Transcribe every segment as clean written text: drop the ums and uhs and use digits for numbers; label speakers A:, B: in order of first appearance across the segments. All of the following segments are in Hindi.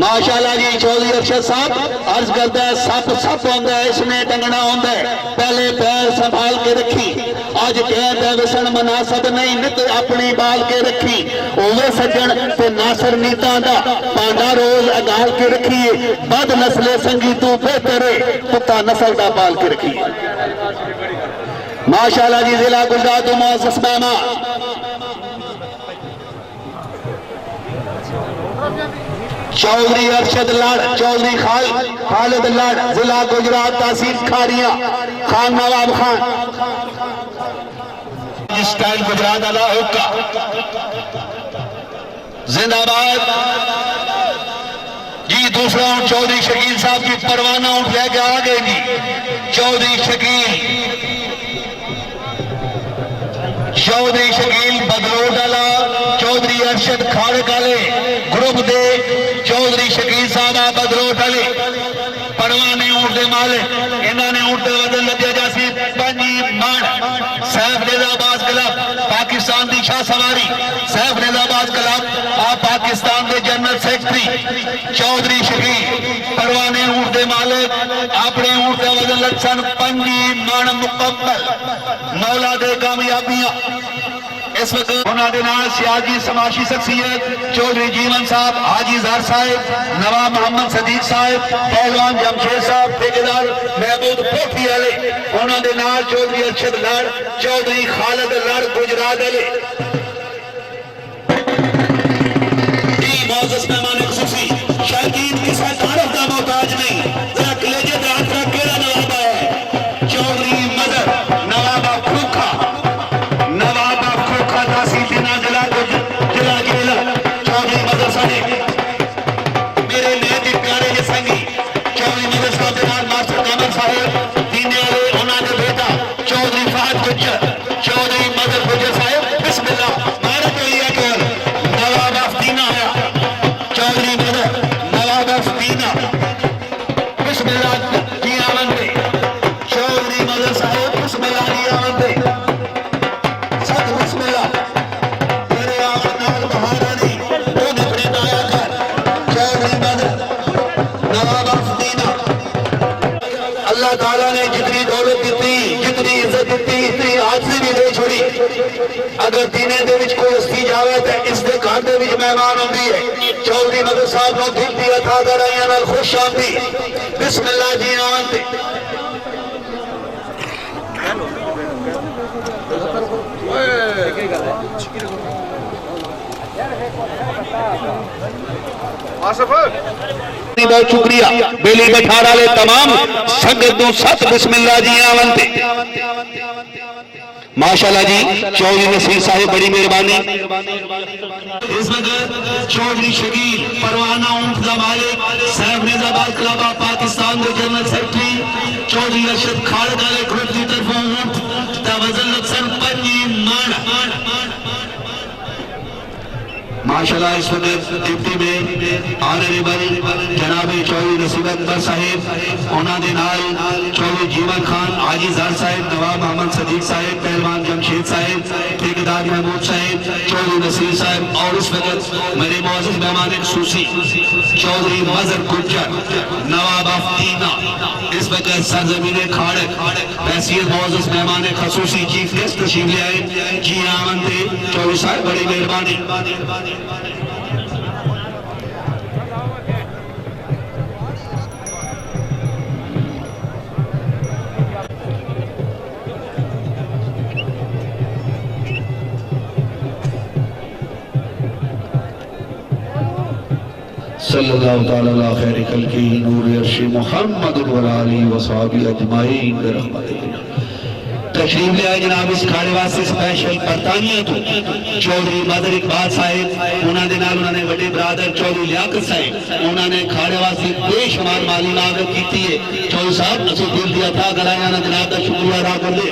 A: माशाल्लाह जी चौधरी अरशद साहब अर्ज करता है सप सप होंगे इसने टंगना होंगे पहले पैर संभाल के रखी अज कहते विसन मुनासब नहीं नित अपनी बाल के रखी ओवे सज्जन ते नासर नीता दा पांडा रोज अगाल के रखिए बद नस्ले संगी तू बेहतर कुत्ता नस्ल दा बाल के रखिए। माशाल्लाह जी जिला गुजरात मुअज़्ज़ज़ मेहमान चौधरी अरशद लाड़ चौधरी खालिद लाड़ जिला गुजरात तहसील खारिया खान नवाब खान स्टाइल गुजरात अला होका जिंदाबाद जी। दूसरा ऊंट चौधरी शकील साहब की परवाना ऊंट लेके आ गए जी। चौधरी शकील बदलोट वाला चौधरी अरशद खाड़क वाले ग्रुप दे चौधरी शकील साहब बदलोट वाले परवाने ऊंट दे मालिक इन्होंने ऊंट बदल लगे जासी पंजी मान सैफ निजाबाद क्लब पाकिस्तान की शाह सवारी सैफ निजाबाद क्लब आप पाकिस्तान के जनरल सेक्रेटरी चौधरी शकील परवाने ऊंट दे मालिक अपने ऊंट का बदल लक्षण पंजी मान मुकम्मल मौला दे कामयाबियां इस वक्त उन्होंने सियासी समाजी शख्सियत चौधरी जीवन साहब हाजी ज़हर साहब नवाब मोहम्मद सदीक साहब पहलवान जमशेद साहब ठेकेदार महमूद पोठी वाले उन्होंने चौधरी अरशद लाड़ चौधरी खालिद लाड़ गुजरात वाले मुअज़्ज़ज़ मेहमान खुसूसी शायकीन किसी तारफ का मोहताज नहीं जरा कलेजे रात का केड़ा नवाब आया है चौधरी मदर नवाब खोखा चौधरी मदर साहब मेरे नए प्यारे जे संगी चौधरी मदर साहब के नाम मास्टर कामर साहब दीने वाले उन्होंने बेटा चौधरी फहद गुज्जर चौधरी मदर गुज्जर साहब बिस्मिल्लाह मारा तो लिया केवल नवाब अफ्तीना आया चौधरी मदर नवाब अफ्तीना बिस्मिल्लाह की आमद में चौधरी मदर साहब बिस्मिल्लाह की आमद में सत बिस्मिल्लाह अल्लाह ताला ने जितनी दौलत दी जितनी इज्जत दी इतनी आजजी भी दे छोड़ी अगर दीने दे विच कोई हस्ती जावे तो इस दे घर दे विच मेहमान होंदी है चौधरी मदर साहब को दिल दी अता कराइयां नाल खुश आंदी बिस्मिल्लाह जी आमद बहुत शुक्रिया बेली बठार वाले तमाम संगत दो सत बिस्मिल्लाह जी आमंते माशाल्लाह जी चौधरी नसीर साहब बड़ी मेहरबानी। इस वक्त चौधरी शकील परवाना ऊंट का मालिक सैफ निजाबाद क्लब ऑफ पाकिस्तान के जनरल सेक्रेटरी चौधरी अरशद खाड़क वाले ग्रुप की तरफों ऊंट का वजन लक्षण पंजी मान माशाल्लाह। इस वक्त डिप्टी में ऑनरेबल जनाब चौधरी नसीब अकबर साहिब उन्होंने चौधरी जीवन खान हाजी ज़हर साहिब नवाब मोहम्मद सदीक साहिब पहलवान जमशेद साहिब ठेकेदार महमूद साहिब चौधरी नसीर साहिब और इस वक्त मेरे मुअज़्ज़ज़ मेहमान खुसूसी चौधरी मजर गुज्जर नवाब अफ्तीना इस वक्त सरजमीन खाड़क हैसियत मुअज़्ज़ज़ मेहमान खुसूसी चीफ गेस्ट तशरीफ ले आए जी आमंते चौधरी साहब बड़ी मेहरबानी। सल्लल्लाहु तआला अला खैर खल्की नूर अर्शी मुहम्मद व आलिहि व सहाबी अजमाइन रहमतिल्लाह तशरीफ ले आए जनाब इस खाड़े वास्ते स्पेशल बरतानिया तो चौधरी मदर इकबाल साहिब उन्होंने बड़े बरादर चौधरी लियाकत साहिब उन्होंने खाड़े वास्ते बेशुमार माली लागत की है चौधरी साहब असं दिल दिया था गलाया ना जनाब का शुक्रिया अदा कर दे।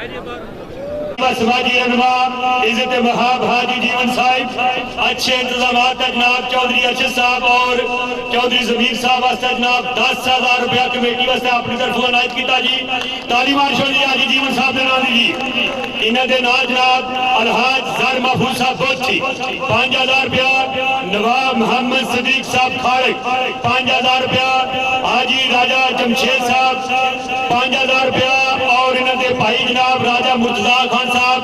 B: समाजी रहनुमा इज्जत वहाब हाजी जीवन साहिब अच्छे इंतजाम जनाब चौधरी अरशद साहब और चौधरी जमीर साहब वास्ते जनाब 10,000 रुपया कमेटी वास्ते अपनी तरफों अनायत किया जी। ताली मार छोड़ हाजी जीवन साहब के नाम जी। इन्होंने नाल जनाब अलहाज जर महफूज साहब बोची 5,000 रुपया, नवाब मोहम्मद सदीक साहब खाड़क 5,000 रुपया, हाजी राजा जमशेद साहब 5,000 रुपया और इन्होंने भाई जनाब राजा मुर्तजा खान साहब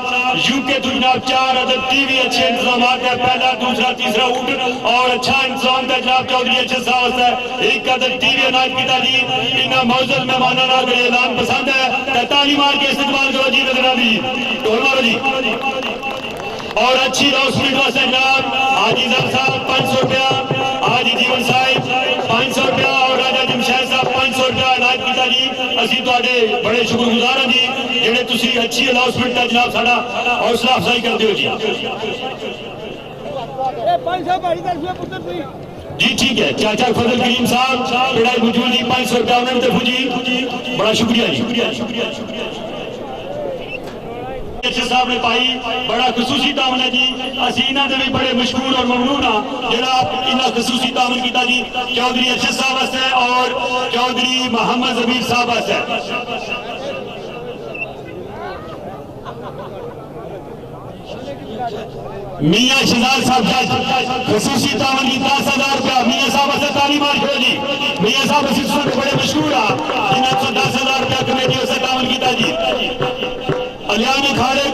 B: यूके तो जनाब 4 अदद टीवी अच्छे इंतजाम है, पहला दूसरा तीसरा ऊट और अच्छा इंतजाम है जनाब चौधरी अच्छे साहब एक अदद टीवी अनायत किया जी। इन्होंने मौजूद मेहमानों का ऐलान पसंद है, ताली मार के इस्तेमाल करो जी। नजर दी ढोल मारो जी। और अच्छी रोशनी वास्ते जनाब हाजी जर साहब 500 रुपया, हाजी जीवन साहिब 500 रुपया और राजा जमशेद साहब 500 रुपया अनायत किया जी। असी तुहाडे बड़े शुक्रगुजार हैं जी जेडे तुसी अच्छी अनाउंसमेंट का जनाब साडा हौसला अफजाई करते हो जी। ठीक है चाचा फजल करीम साहब बेड़ा मौजूद जी 500 रुपया उन्होंने तरफों जी, बड़ा शुक्रिया जी। साहब ने पाई बड़ा खसूसी तामन है जी। असी इन्होंने भी बड़े मशहूर और ममनून हाँ जरा इन्हें खसूसी तामन किया जी चौधरी अरशद साहब वास्ते और चौधरी मोहम्मद जमीर साहब वास्ते। मियां शहजाद साहब खसूसी तामन की 10,000 रुपया मियां साहब वास्ते ताली मार करो जी। मियां साहब असी बड़े मशहूर हाँ जिन्होंने 10,000 रुपया कमेटी वास्ते तामन किया जी। अलियानी खाड़े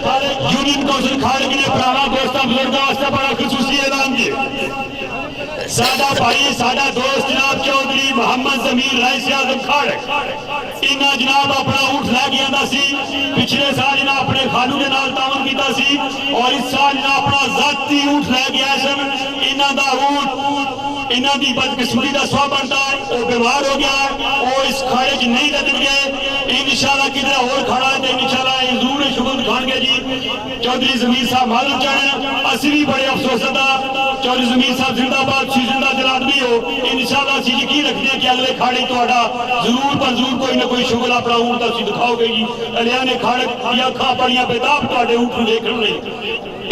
B: यूनियन काउंसिल खाड़े के लिए पुराना दोस्तों बुजुर्गों वास्ते बड़ा खसूसी ऐलान जी। साडा भाई साडा दोस्त जनाब चौधरी मोहम्मद जमीर रईस आजम खाड़े इन्हें जनाब अपना ऊँट लैके आंदा सी। पिछले साल इन्हें अपने खानू के नाल तावन किया सी और इस साल इन्हें अपना जाती ऊँट लैके आए सन। इन्हों का ऊँट इन्हों की बदकिस्मती का सौ बनता है, वो बीमार हो गया वो इस खाड़े च नहीं लदन गए। इंशाल्लाह किधर होर खड़ा है तो इंशाल्लाह जरूर शुगल खाएंगे जी। चौधरी जमीर साहब मालूम चाहे असी भी बड़े अफसोस था चौधरी जमीर साहब जिंदाबाद सी जिंदा जलादमी हो। इंशाल्लाह असी यकीन रखते हैं कि अगले खाड़े थोड़ा जरूर पर जरूर कोई ना कोई शुगल अपना ऊँट असी दिखाओगे जी। अलियाने खाड़े या खा पड़िया बेताब थोड़े ऊँट को देखने नहीं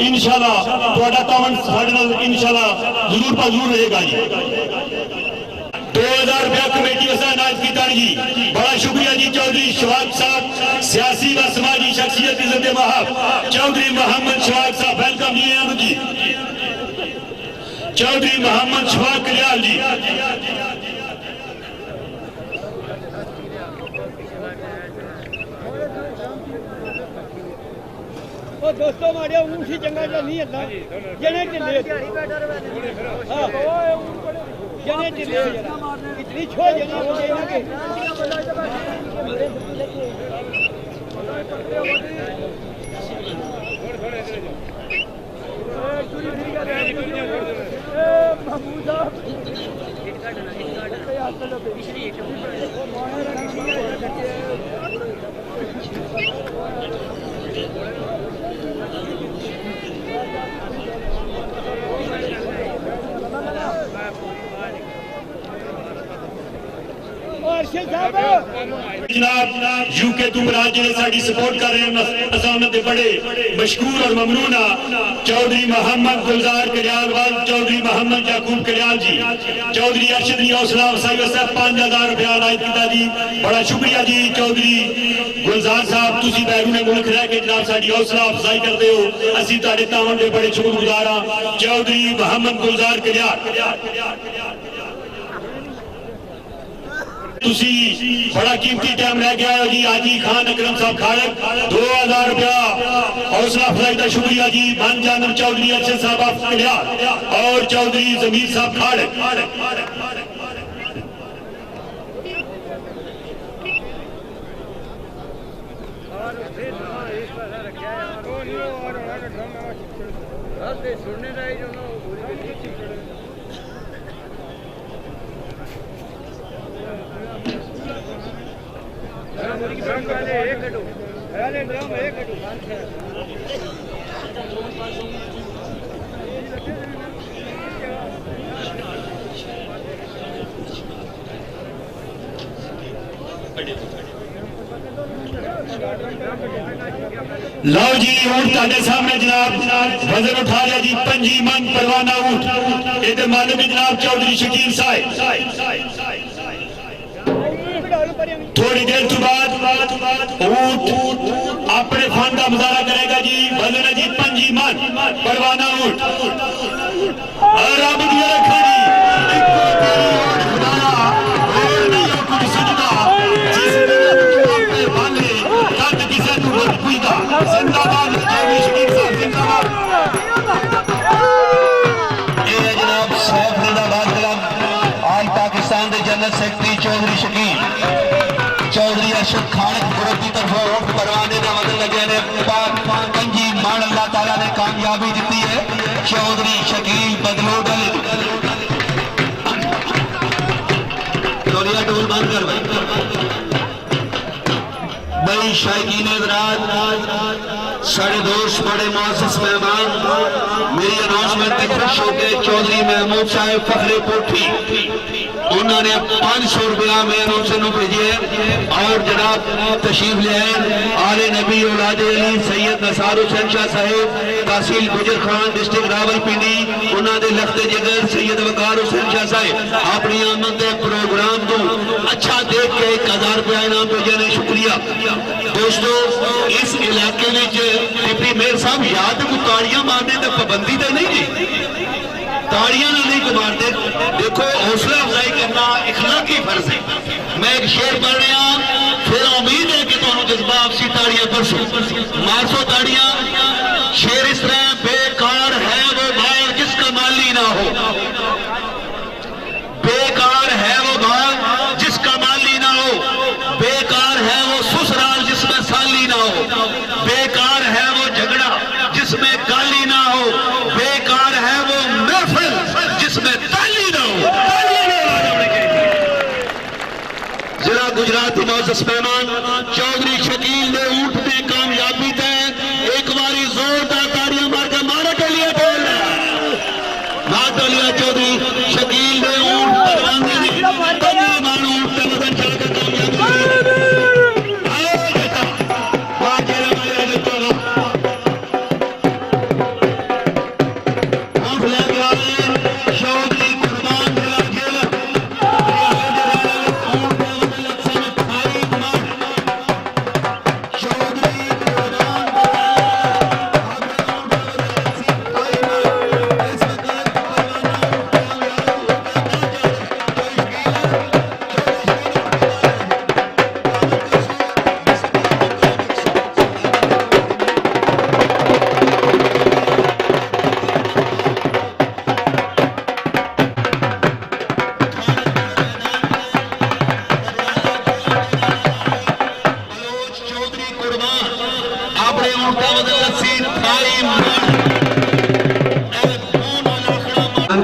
B: इंशाल्लाह थोड़ा तावन साढ़े नाल इंशाल्लाह जरूर पर जरूर रहेगा जी। 2000 रुपया कमेटी वास्ते अनायत किया जी। बड़ा शुक्रिया जी चौधरी शवाक साहब सियासी व समाजी शख्सियत इज्जत वहाब चौधरी मोहम्मद शवाक साहब वेलकम जी हैं जी। चौधरी मोहम्मद शवाक कल्याल जी
C: दोस्तों मारे ऊँट ही चंगा जो नहीं है जने चिल्ले हां जने चिल्ले इतनी छो जने हो गई ना के महमूद
B: जनाब यूके तुमराज जिन्हें साड़ी सपोर्ट कर रहे हैं असामत बड़े मशहूर और ममनून चौधरी मोहम्मद गुलजार कल्याल वाल चौधरी मोहम्मद याकूब कल्याल जी। चौधरी अरशद ने हौसला अफजाई वास्ते 5,000 रुपया अनायत किया जी। बड़ा शुक्रिया जी चौधरी गुलजार साहब तुसी बैरून मुल्क रह के जनाब साड़ी हौसला अफजाई करते हो असी तुहाडे तावन दे बड़े शुक्रगुजार हाँ। चौधरी मोहम्मद गुलजार कल्याल तुसी बड़ा कीमती टाइम लेके आए हो जी। हाजी खान अकरम साहब खाड़क 2000 रुपया हौसला अफजाई का शुक्रिया जी। बन जानब चौधरी अरशद साहब कल्याल और चौधरी जमीर साहब खाड़क लो जी ऊंट ਤੁਹਾਡੇ ਸਾਹਮਣੇ जनाब वजन उठा लिया जी 5 मन परवाना ऊंट इधर मालिक जनाब चौधरी शकील साहब थोड़ी देर तो बाद ऊंट अपने फन का मुजाहरा करेगा जी वजन है जी 5 मन परवाना ऊंट और रब दी रखा जी इको तेरी ऊंट खुदाया और नहीं हो कोई सजदा जिस पे वाले कद किसे तू बदपुईदा जिंदाबाद चौधरी शकील साहब जिंदाबाद
A: ये है जनाब सैफ जिंदाबाद क्लब आज पाकिस्तान के general secretary Chaudhary Shakeel Chaudhary Arshad Khan group की तरफ ऊंट परवाने का वजन लगे ने 5 मन अल्लाह ताला ने कामयाबी दी है चौधरी शकील बदलोडल टोल बंद कर भाई शायकीन हज़रात साढ़े दोस्त बड़े मुअज़्ज़ज़ मेहमान मेरी अनाउंसमेंट पे खुश होकर चौधरी महमूद साहब फखरे कोठी उन्होंने 500 रुपया में उनसे भेजे और जनाब तशरीफ ले आए आले नबी औलाद अली सैयद नसार हुसैन शाह साहेब तहसील गुजर खान डिस्ट्रिक्ट रावलपिंडी उन्होंने लखते जिगर सैयद वकार हुसैन शाह साहेब अपनी आमद के प्रोग्राम को अच्छा देख के 1000 रुपया इनाम भेजे ने शुक्रिया दोस्तों इस इलाके में डिप्टी मेयर साहब याद को ताड़ियां मारने की पाबंदी तो नहीं जी ताड़ियां नहीं मारते देखो हौसला अफजाई करना इखलाकी फर्ज है मैं एक शेर पढ़ रहा फिर उम्मीद है कि तुम जज्बा आपसी ताड़ियां परसो मारसो ताड़ियां शेर इस तरह बेकार है वो बाग जिसका माली ना हो बेकार है वो बाग जिसका माली ना हो बेकार है वो ससुराल जिसमें साली ना हो बेकार है वो झगड़ा जिसमें गाली ना हो बेकार है वो महफिल जिसमें ताली ना हो जिला गुजरात के मुअज़्ज़ज़ मेहमान चौधरी शकील ने ऊंट में कामयाबी तय एक बारी जोरदार ताड़ियां मारकर मारा के लिए बोलना चौधरी शकील ने ऊंट परवाने ऊंट पे वजन चढ़कर कामयाबी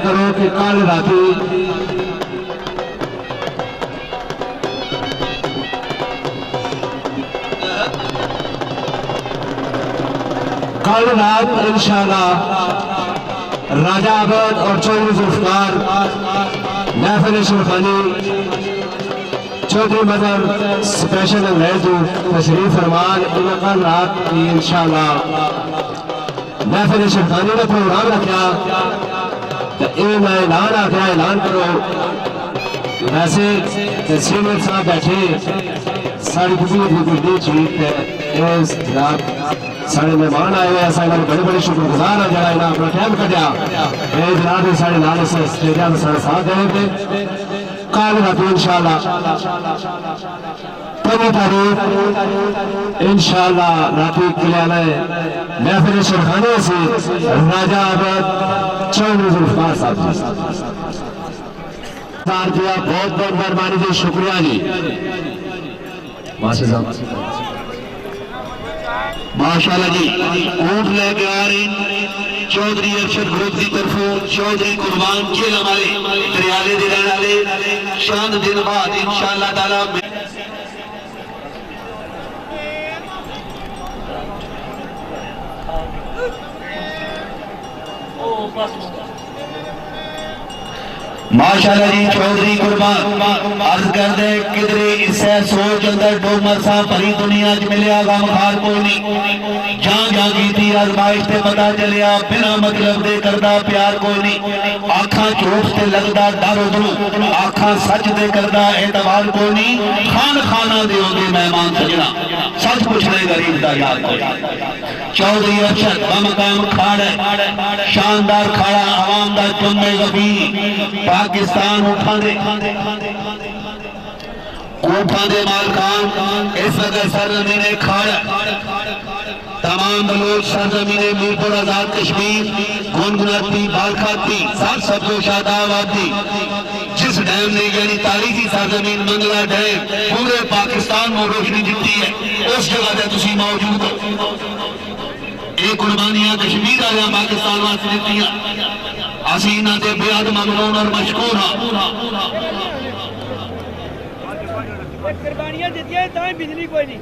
D: करो कि कल राती रात इंशाअल्लाह राजा आबाद और चौधरी जुल्फकार महफिल शुरखानी चौधरी मदर स्पेशल अंग्रेजू तशरीफ फरमान कल रात की इंशाअल्लाह महफिल शुरखानी का प्रोग्राम रखा मैं ऐलान आ गया ऐलान करो वैसे सीनियर साहब बैठे साड़ी गुजरी चीज साढ़े मेहमान आए हुए हैं बड़े बड़े शुक्रगुजार हैं जरा इन्हें अपना टाइम कटिया जनाब साढ़े नाल स्टेजा में साढ़े साथ देंगे कल रात इंशाअल्लाह 15 तारीख इंशाअल्लाह राती किले महफिल शुरखानी से राजा आबाद चौधरी जुल्फकार साहब दिया बहुत बहुत मेहरबानी जी शुक्रिया जी
A: माशाल्लाह जी ऊंट लेके आ रहे चौधरी अरशद ग्रुप की तरफों चौधरी कुर्बान जेल हमारे दरियाले दे रहने वाले शांत दिन बाद इंशाअल्लाह ताला माशाल्लाह जी चौधरी कुर्बान अर्ज कर दे किधरे इससे सोच अंदर डोमर सा भरी दुनिया च मिलिया गम खार कोई नहीं जहां कीती आजमाइश ते पता चलिया बिना मतलब दे करदा प्यार कोई नहीं आखा झूठ ते लगदा डर उधरों आखा सच दे करदा एतबार कोई नहीं खान खाना दे होंगे मेहमान सजना सच पूछने गरीब दा यार कोई चौधरी अरशद बमकाम खाड़ा शानदार खाड़ा आवाम दा जुम्मे गबी पाकिस्तान उठा दे मालकान इस वक्त सरजमीने खाड़ा तमाम बलोच सरजमीने मीरपुर आजाद कश्मीर गुनगुनाती बालखाती सात सबको शादाबादी जिस डैम ने यानी तारीखी सरजमीन मंगला डैम पूरे पाकिस्तान में रोशनी दिती है उस जगह पर तुसी मौजूद हो ये कुर्बानियां कश्मीर वाले पाकिस्तान वास्ते दित्तियां असीं इन्हां दे बेहद ममनून और मशकूर हां
C: कुर्बानियां दित्तियां तां बिजली कोई नहीं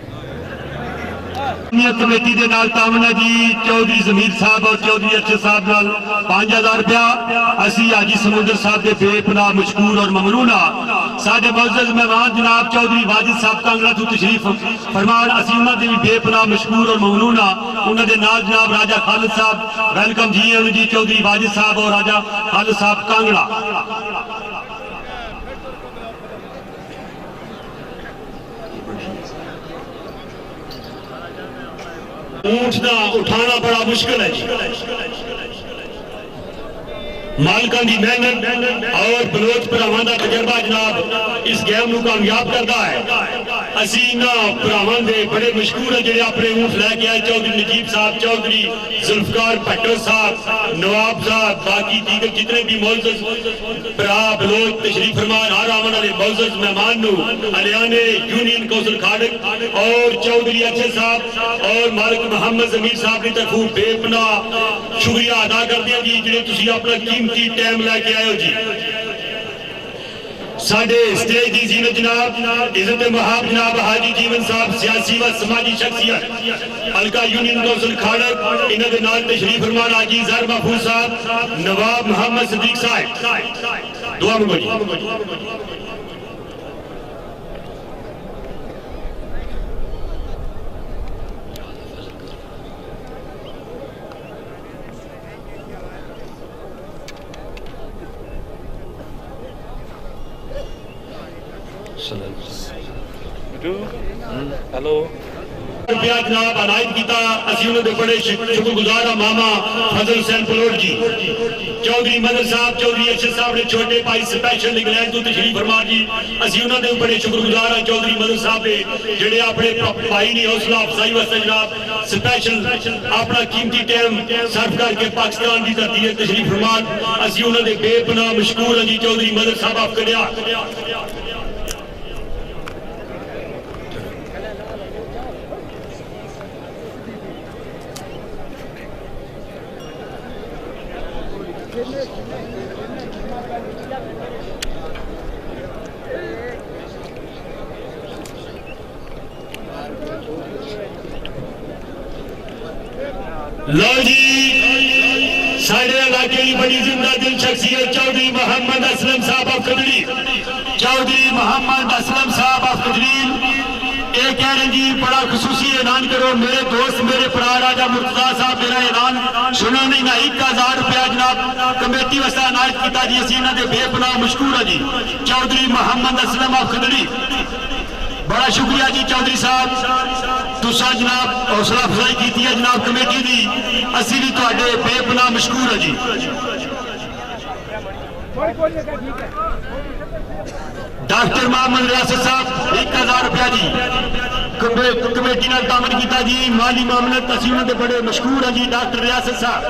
B: कमेटी के नाल तामना जी चौधरी जमीर साहब और चौधरी अरशद साहब नाल 5000 रुपया असी हाजी समुंदर साहब के बेपनाह मशकूर और ममनून हाँ साडे मुअज़्ज़ज़ मेहमान जनाब चौधरी वाजिद साहब कांगड़ा तो तशरीफ फरमान असी उन्हां दे भी बेपनाह मशकूर और ममनून हाँ उन्हां दे नाल जनाब राजा खालिद साहब वेलकम जी है जी चौधरी वाजिद साहब और राजा खालिद साहब कांगड़ा ऊंट का उठाना बड़ा मुश्किल है जी मालकां की मेहनत और बलोच भरावां दा तजर्बा जनाब इस गेम नूं कामयाब करता है असी इन्हां भरावां दे बड़े मशहूर है जिहड़े अपने ऊंट लैके आए चौधरी नजीब साहब चौधरी जुल्फकार भट्टो साहब नवाब साहब बाकी दीगर जितने भी मुअज़्ज़ज़ भरा बलोच तशरीफ फरमान हर आवन वाले मुअज़्ज़ज़ मेहमान नूं हरियाणे यूनियन कौंसल खाड़क और चौधरी अरशद साहब और मालिक मोहम्मद जमीर साहब की तरफों बेपनाह शुक्रिया अदा करते हैं जी जिहड़े तुसीं अपना कीमती टाइम लैके आए हो जी साडे स्टेज की जीनत जनाब इज्जत महाब जनाब हाजी जीवन साहब सियासी व समाजी शख्सियत हल्का यूनियन कौंसल खाड़क इन्हां दे नाल तशरीफ फरमान हाजी ज़र महफूज साहब नवाब मोहम्मद सदीक साहब दुआ मंगो जी
E: हेलो
B: रुपया जनाब अनायत किया असी उन्होंने बड़े शुक्रगुजार मामा फजल हुसैन पलोट जी चौधरी मदन साहब चौधरी अरशद साहब ने छोटे भाई स्पेशल इंग्लैंड तो तशरीफ फरमा जी असी उन्होंने बड़े शुक्रगुजार हाँ चौधरी मदन साहब ने जेडे अपने भाई ने हौसला अफजाई वास्ते जनाब स्पेशल अपना कीमती टाइम सर्व करके पाकिस्तान की धरती तशरीफ फरमान असी उन्होंने बेपनाह मशकूर हाँ जी चौधरी मदन साहब आप करिया लो जी साढ़े इलाके की बड़ी जिंदा दिल शख्सियत चौधरी मोहम्मद असलम साहब ऑफ कदरी चौधरी मोहम्मद असलम साहब ऑफ कदरी ये कह रहे जी बड़ा खुसूसी ऐलान करो मेरे दोस्त मेरे भरा राजा मुर्तजा साहब मेरा ऐलान सुनो नहीं ना 1000 रुपया जनाब कमेटी वास्ते अनायत किया जी असी इन्हां दे बेपनाह मशकूर है जी चौधरी मोहम्मद असलम ऑफ कदरी बड़ा शुक्रिया जी चौधरी साहब तुसा जनाब हौसला अफजाई की है जनाब कमेटी की असी भी तुहाडे बेपनाह मशकूर है जी डॉक्टर मोहम्मद रियासत साहब 1000 रुपया जी कमेटी ने दामन किया जी माली मामलत असी उन्होंने बड़े मशहूर है जी डॉक्टर रियासत साहब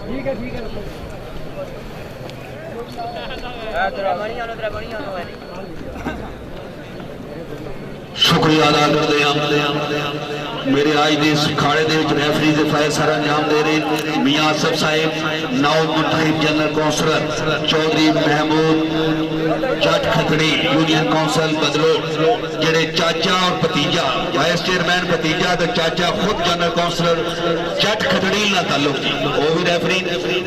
C: ठीक है
A: शुक्रिया अदा करते हैं मेरे आज के इस खाड़े के रैफरी के सर अंजाम दे रहे मियाँ आसफ साहिब, नाओ मुंतखब जनरल कौंसलर चौधरी महमूद जट खतड़ी, यूनियन कौंसल बदलोट, जेडे चाचा और भतीजा, वाइस चेयरमैन भतीजा तो चाचा खुद जनरल कौंसलर जट खतड़ी ना ताल्लुक जी, वो भी रेफरी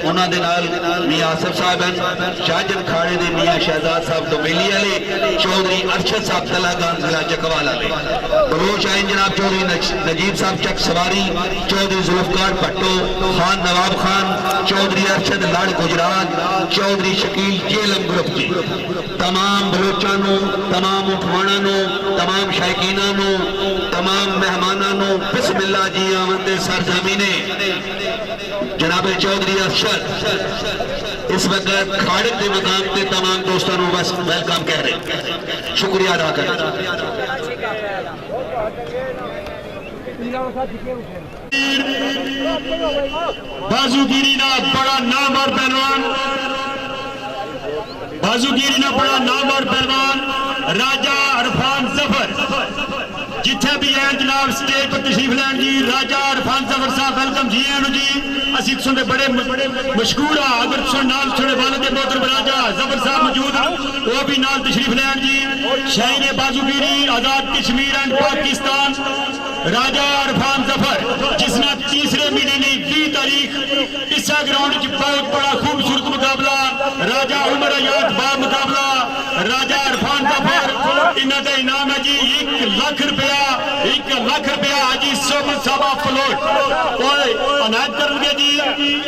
A: उन्होंने मियाँ आसफ साहब हैं, शाहजन खाड़े के मियाँ शहजाद साहब डोमेली वाले, चौधरी अरशद साहब तलागान जिला चकवाल वाले, बलोच आइन जनाब चौधरी नजीब साहब चक सवारी, चौधरी जुल्फकार भट्टो, खान नवाब खान, चौधरी अरशद लड़ गुजरात, चौधरी शकील जेलम ग्रुप जी, तमाम बलोचानों, तमाम उठवाणा तमाम शायकीना तमाम मेहमानों बिस्मिल्लाह जी आमद सरजमीने जनाब चौधरी अरशद इस वक्त खाड़क के मकाम के तमाम दोस्तों को बस वेलकम कह रहे, शुक्रिया अदा कर।
B: बाजूगिरी ना बड़ा नाम और पहलवान, बाजूगिरी ना बड़ा नाम और पहलवान राजा इरफान जफर, जिथे भी है जनाब स्टेज पर तशरीफ लैन जी, राजा इरफान जफर साहब वेलकम जी हैं जी। असी तुंदे बड़े मशहूर हाँ, अगर तुम नाल थोड़े वाले के मोहतरम राजा जफर साहब मौजूद वो भी नाल तशरीफ लैन जी। शाहीन बाजूगिरी आजाद कश्मीर एंड पाकिस्तान राजा इरफान जफर, जिसने तीसरे महीने नहीं 20 तारीख इस ग्राउंड बहुत बड़ा खूबसूरत मुकाबला राजा उमर अयाद बा मुकाबला राजा इरफान जफर, इन्हों का इनाम है जी 1 लाख रुपया, 1 लाख रुपया जी सोमन साबा फ्लोट अनायत करेंगे जी।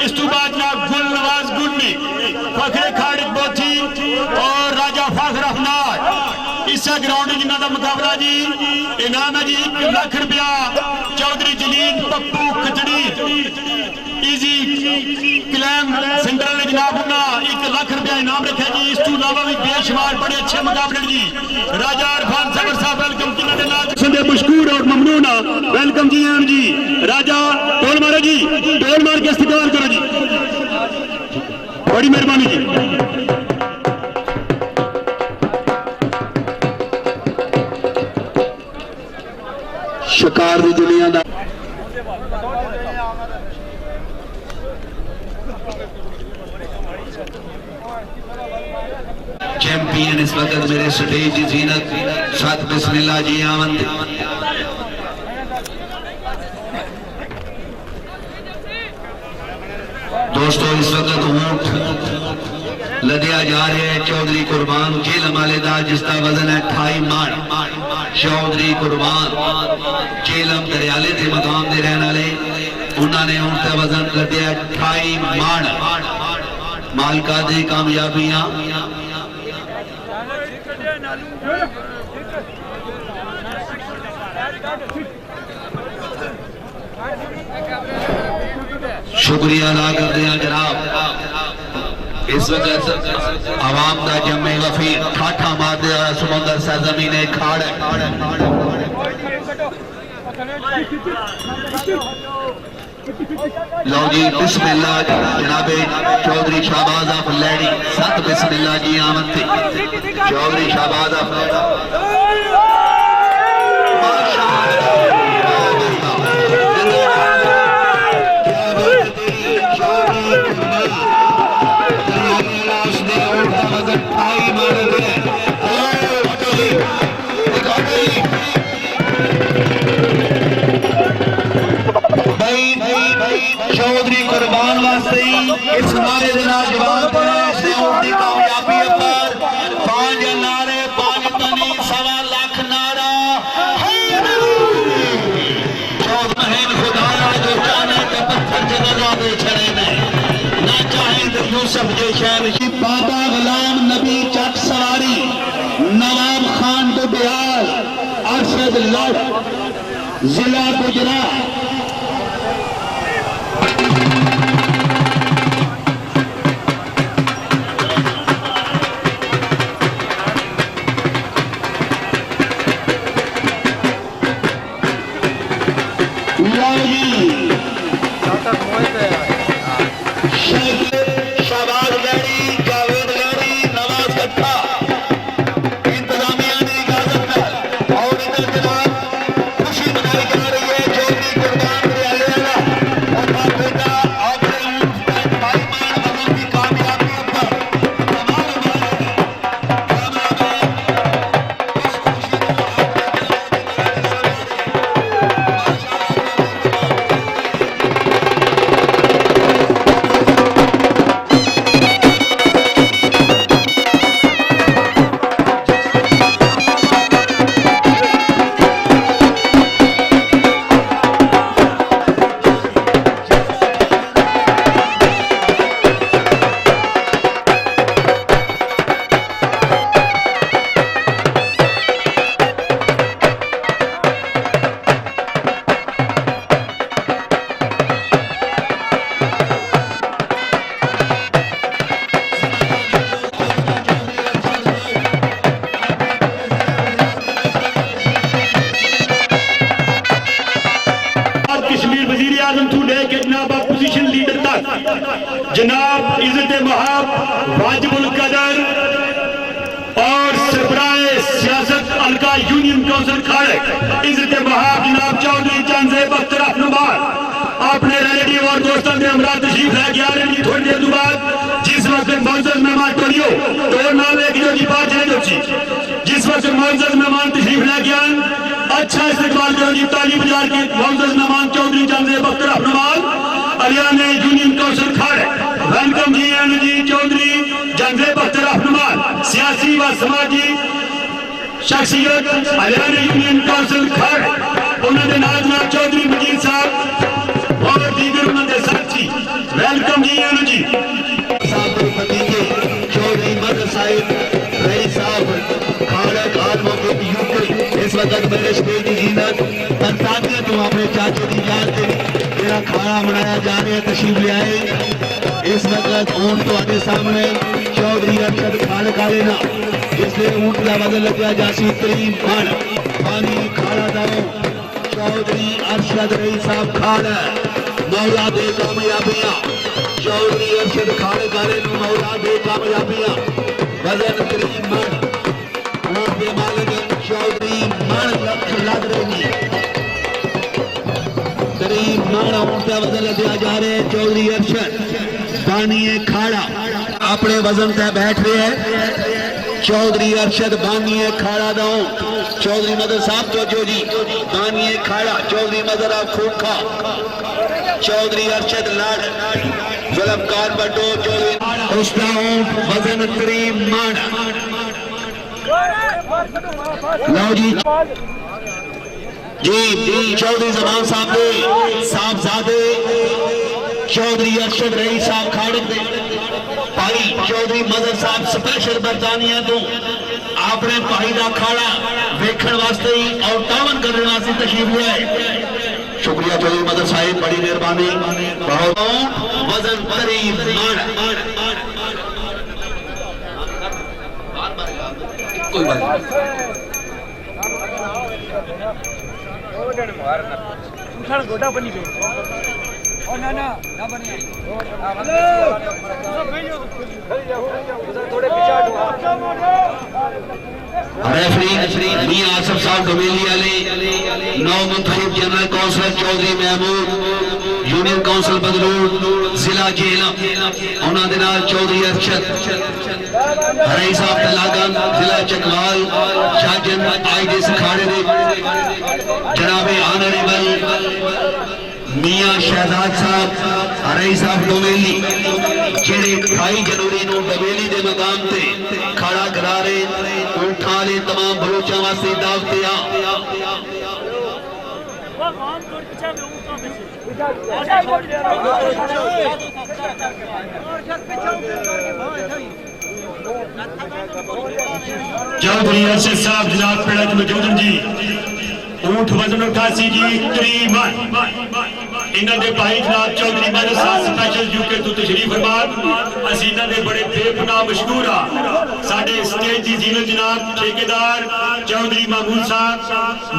B: इस तो बाद जनाब गुल नवाज गुलनी, फखरे खाड़िक बोथी और राजा फाखर अफनार इस ग्राउंड जिन्हों का मुकाबला जी, इनाम है जी 1 लाख रुपया। चौधरी जलील पप्पू खचड़ी इजी क्लैम सेंटर ने जनाब 1 लाख रुपया इनाम रखा जी। इस तो अलावा भी बेशुमार बड़े अच्छे मुकाबले जी। राजा इरफान जफर साहब वेलकम जी, मशकूर और ममनून वेलकम जी हैं जी। राजा टोल मारो जी, टोल मार के इस्तकबाल करो जी, बड़ी मेहरबानी जी।
A: शिकार की दुनिया का चैंपियन इस वक्त मेरे स्टेज की जीनत सत बिस्मिल्लाह जी आमद। दोस्तों इस वक्त ऊंट लदया जा रहे हैं चौधरी कुर्बान जेलम वालेदार, जिसका वजन है 28 मन। चौधरी कुर्बान जेलम दरियाले के मकाम के रहने वाले, उन्होंने ऊंट का वजन लदया 28 मन। मालका दी कामयाबियां शुक्रिया अदा करते हैं जनाब। इस वक्त आवाम का जमे वफी ठाठा मारते समुंदर सरजमीन खाड़ लो जी बिस्मिल्लाह जनाबे चौधरी शाहबाज ऑफ लैडी सत बिस्मिल्लाह जी आमद थी। चौधरी शाहबाज ऑफ चौधरी कुर्बान वास्ते इस नारे के जवाब कामयाबी पर 5 नारे 5 तनी 1.25 लाख नारा। खुदा जो चाहे तो पत्थर जगह दे छड़े में ना चाहे तो यूसुफ जो शहर बाबा गुलाम नबी चक सवारी नवाब खान तो बिहार अरशद लड़ जिला गुजरात। शाहबाज लैडी, जावेद लैडी, नवाज कट्टा इंतजामिया ने इजाजत और इधर जनाब खुशी मनाई जा रही है चौधरी कुर्बान
B: जनाब इज्जत महाब वाजिबुल कदर और सरबराह सियासत अलका यूनियन काउंसिल खाड़े इज्जत महाब जनाब चौधरी चंद बख्तर रहनुमा अपने रिलेटिव और दोस्तों के हमरा तशरीफ लेके आ रहे हैं थोड़ी देर बाद जिस वक्त मौजूद मेहमान टोलियो तो नाम लेके जो की बात है जिस वक्त मौजूद मेहमान तशरीफ लेके आए अच्छा इस्तेमाल करो जी ताली बाजार के मौजूद मेहमान चौधरी चंद बख्तर रहनुमा अलियाने यूनियन काउंसिल खाड़े वेलकम जी चौधरी चंद बख्तर रहनुमा सियासी व समाजी शख्सियत अलियाने यूनियन काउंसिल खाड़े उन्होंने नाजनाब चौधरी मजीद साहब और दीगर उन्होंने साथी वेलकम जी
A: चौधरी मदर साहिब रईस साहब खाड़ा खान मौके यूके इस वक्त मेरे स्टेज की जीनत तंजानिया तो अपने चाचे की याद से मेरा खाना मनाया जा रहा है तशरीफ ले आए इस वक्त ऊंट तो सामने चौधरी अरशद खान काले ना जिसने ऊंट का बदल लगा जासी तरीन खान पानी खाड़ा दाओ चौधरी अरशद रईस साहब खाड़ा मौला दे कामयाबियां चौधरी अरशद खान काले मौला दे कामयाबियां वजन करीम मन ऊंट के मालिक चौधरी मन लग रही करीब मन ऊंट का वजन लगा जा रहे हैं चौधरी अरशद बानिए खाड़ा अपने वजन तय बैठ रहे हैं चौधरी अरशद बानिए खाड़ा दो चौधरी मदर साहब तो जी बानिए खाड़ा चौधरी मदर आप खूब खा चौधरी अरशद लाड जुल्मकार बटो चौधरी उसका ऊंट वजन करीब मन लो जी चौधरी जमान साहब ने साहबजादे चौधरी अरशद रईस साहब खाड़क दे भाई चौधरी मदर साहब स्पेशल बरतानिया तो अपने भाई का खाड़ा वेखण वास्ते और तावन करने वास्ते तशरीफ ले आए शुक्रिया चौधरी मदर साहिब बड़ी मेहरबानी बहुत वजन करीब कोई बात
C: गोटा बनी ना बनी थोड़े
A: रेफरी मियां आसफ साहब डोमेली वाले नौ मुंतखब general councillor Chaudhry Mahmood union council Badlur जिला जेल उन्होंने नाल चौधरी अरशद रईस साहब तलागन जिला चकवाल जज आईडीएस खाड़े दे जनाबे ऑनरेबल मियां शहजाद साहब रईस साहब डोमेली जेड़े 28 जनवरी को डबेली के मकाम से खड़ा करा रहे ऊंठा वाले तमाम बलोचा वास्ते दावते
B: चौधरी अरशद साहब जनाब पेड़ा मौजूद जी ऊंट वजन 88 जी तकरीबन इन्होंने भाई जनाब चौधरी मदर साहब स्पेशल यूके तो तशरीफ फरमान असी इन्होंने बड़े बेपनाह मशहूर आ साडे स्टेज की जीनत जनाब ठेकेदार चौधरी महमूद साहब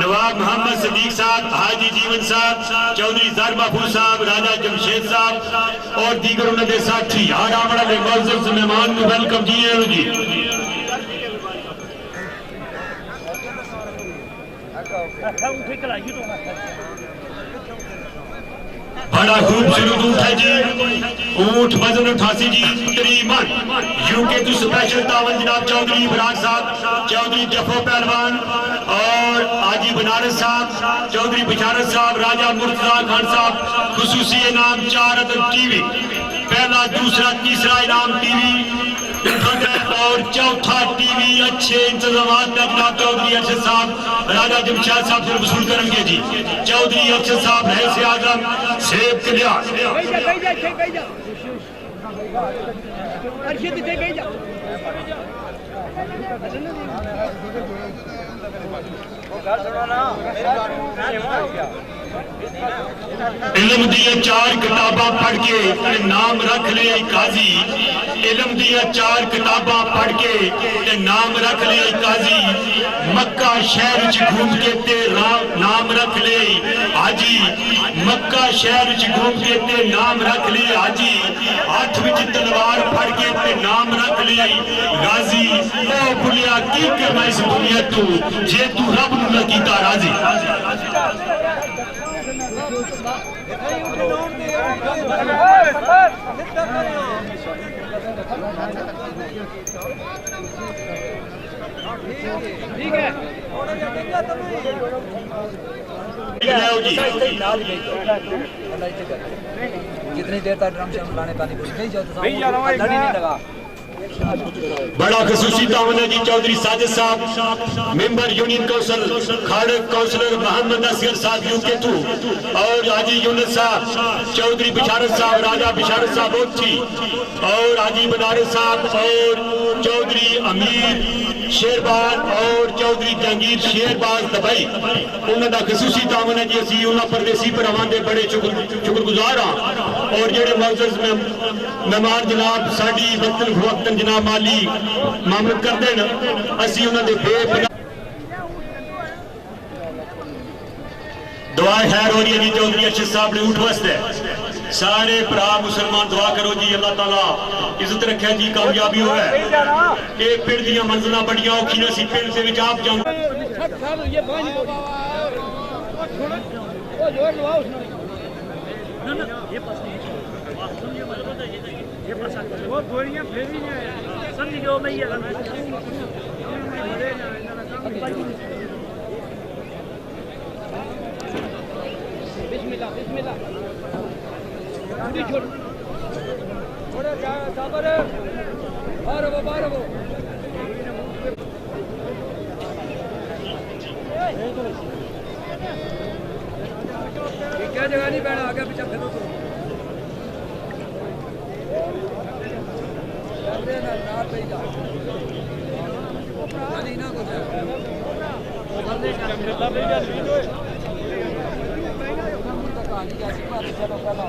B: नवाब मोहम्मद सदीक साहब हाजी जीवन साहब चौधरी जार महफूज साहब राजा जमशेद साहब और दीगर उन्होंने साथी हर आमड़ा के मौजूद मेहमान को वेलकम जी बड़ा खूबसूरत ऊंट है जी ऊंट वजन 88 जी तकरीबन यूके तो स्पेशल तावन जनाब चौधरी इमरान साहब चौधरी जफो पहलवान और आजी बनारस साहब चौधरी बिशारत साहब राजा मुर्तजा खान साहब खुसूसी इनाम 4 टीवी पहला दूसरा तीसरा इनाम टीवी और चौथा टीवी अच्छे इंतजाम जनाब चौधरी अरशद साहब राजा जमशेद साहब से वसूल करेंगे जी चौधरी अरशद साहब है से आजम सेब कल्याण इल्म दिया चार किताबा पढ़ के ते नाम रख ले काजी। इल्म दिया चार किताबा पढ़ के ते नाम रख ले काजी। मक्का शहर च घूम के ते नाम रख ले हाजी। मक्का शहर च घूम के ते नाम रख ले हाजी। हाथ विच तलवार फड़ के ते नाम रख ले गाजी। ओ बुलिया की करना इस दुनिया तू जे तू रब नूं ना कीता राजी।
C: ठीक है
E: जितनी देर तक ड्रम शम लाने का नहीं कुछ नहीं जाता नहीं लगा।
B: बड़ा खसूसी तावन है जी चौधरी साजिद साहब member union council Kharak councillor Mohammad Asghar साहब यूके टू और हाजी यूनुस साहब चौधरी बिशारत साहब राजा बिशारत साहब ओथी और हाजी बनारस साहब और चौधरी अमीर शेरबाज और चौधरी जहांगीर शेरबाज दबई उन्होंने खसूसी तावन है जी असी उन्होंने परदेसी भरावां दे बड़े शुक्रगुजार हाँ। और जेडे मुअज़्ज़ज़ मेहमान जनाब साडी वक्तन फवक्तन जनाब माली मामलत करते हैं असी उन्होंने बेपनाह दुआ खैर हो रही है जी चौधरी अरशद साहब ने उठ वास्ते सारे भरा मुसलमान दुआ करो जी अल्लाह ताला इज्जत रखे जी कामयाबी हो ये पिंड दी मंजिल बड़िया औखी ने सी पिंड से आप जाऊं
C: वो गोलियां फेरी नहीं समझ गयो मैं ये बिस्मिल्लाह बिस्मिल्लाह छोड़ छोड़ थोड़ा साबर बाहर वो क्या जगह नहीं बैठा आगे पीछे फिरो तो ना पे जा नहीं ना कुछ कहानी कैसी बात है चलो पहला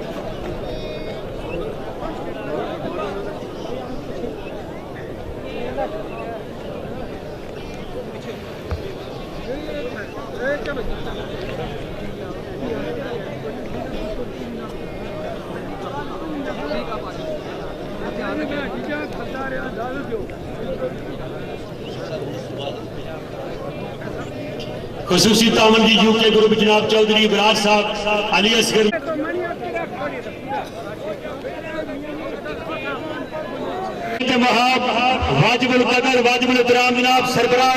B: खसूसी तावन जी यूके ग्रुप जनाब चौधरी बराज साहब अली असगर वाजिबुल कदर वाजिबुल एहतराम जनाब सरबराह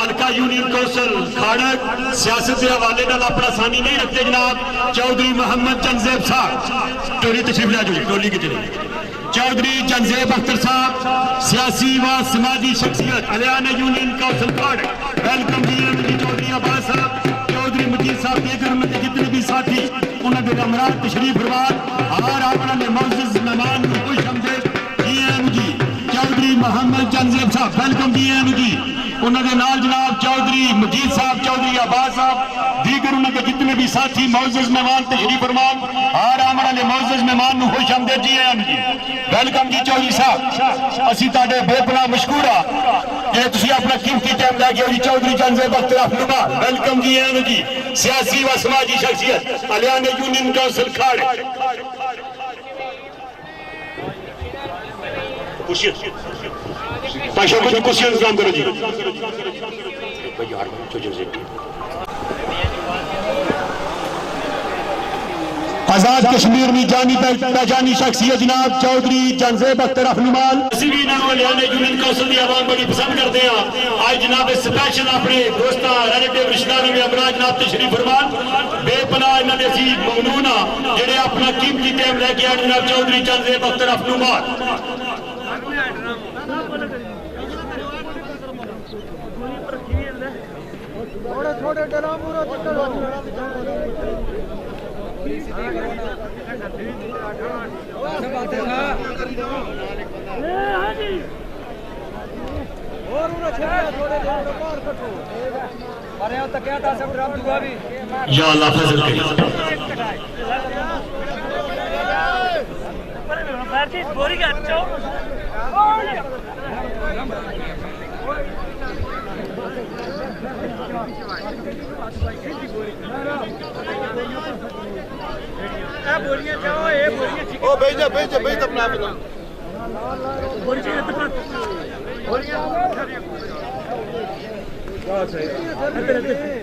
B: हल्का यूनियन कौंसल खाड़क सियासत के हवाले अपना सानी नहीं रखते जनाब चौधरी मोहम्मद चंजेब साहब टोली तशरीफ ला जी टोली की चली चौधरी चंजेब अख्तर साहब सियासी व समाजी शख्सियत हरियाणा यूनियन काउंसिल खाड़क वेलकम जी चौधरी अब्बास साहब चौधरी मजीद साहब बेगर में जितने भी साथी उन्होंने अमरात तशरीफ फरमाद और अपने मुअज़्ज़ज़ मेहमान खुश आमदीद जी चौधरी मोहम्मद चंजेब साहब वेलकम जी उन्होंने नाल जनाब चौधरी मजीद साहब चौधरी अब्बास साहब दीगर उन्होंने जितने भी साथी मुअज़्ज़ज़ मेहमान तशरीफ फरमान और आमने मुअज़्ज़ज़ मेहमान खुश आमदीद जी वेलकम जी चौधरी साहब असी तुहाडे बेपनाह मशकूर हाँ जे तुसीं अपना कीमती टाइम लैके आओ जी चौधरी चंजेब अख्तर नुमा वेलकम जी सियासी व समाजी शख्सियत हरियाणा यूनियन काउंसिल खाड़क कुछ कुर्सियां इंतजाम करो जी आजाद कश्मीर में जानी पहचानी शख्सियत जनाब चौधरी चंजेब अख्तर रहनुमाल हरियाणा यूनियन काउंसिल की आवाम बड़ी पसंद करते हैं आज जनाब स्पेशल अपने दोस्तों रिलेटिव रिश्तेदारों में अपना जनाब तशरीफ फरमान बेपनाह इन्होंने असी ममनून हाँ जेडे अपना कीमती टाइम लैके आए जनाब चौधरी चंजेब अख्तर रहनुमाल
C: थोड़े थोड़े ड्राम
E: अरे तो क्या था सब रब दुआ भी
B: या अल्लाह फजल करे
C: बोरी का अच्छा बोरियां जाओ ये बोरियां ओ भेज अपना बोरियां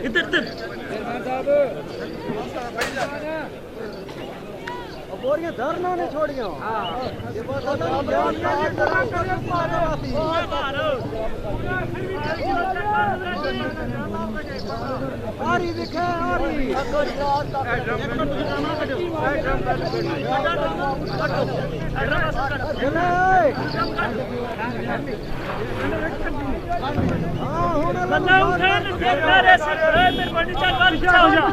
C: इधर बोरियां धरना ने छोड़ियो ये बात आरी दिखे आरी बंदा उठे न देखता रे सर मेरे बड़ी चल बात अच्छा हो जा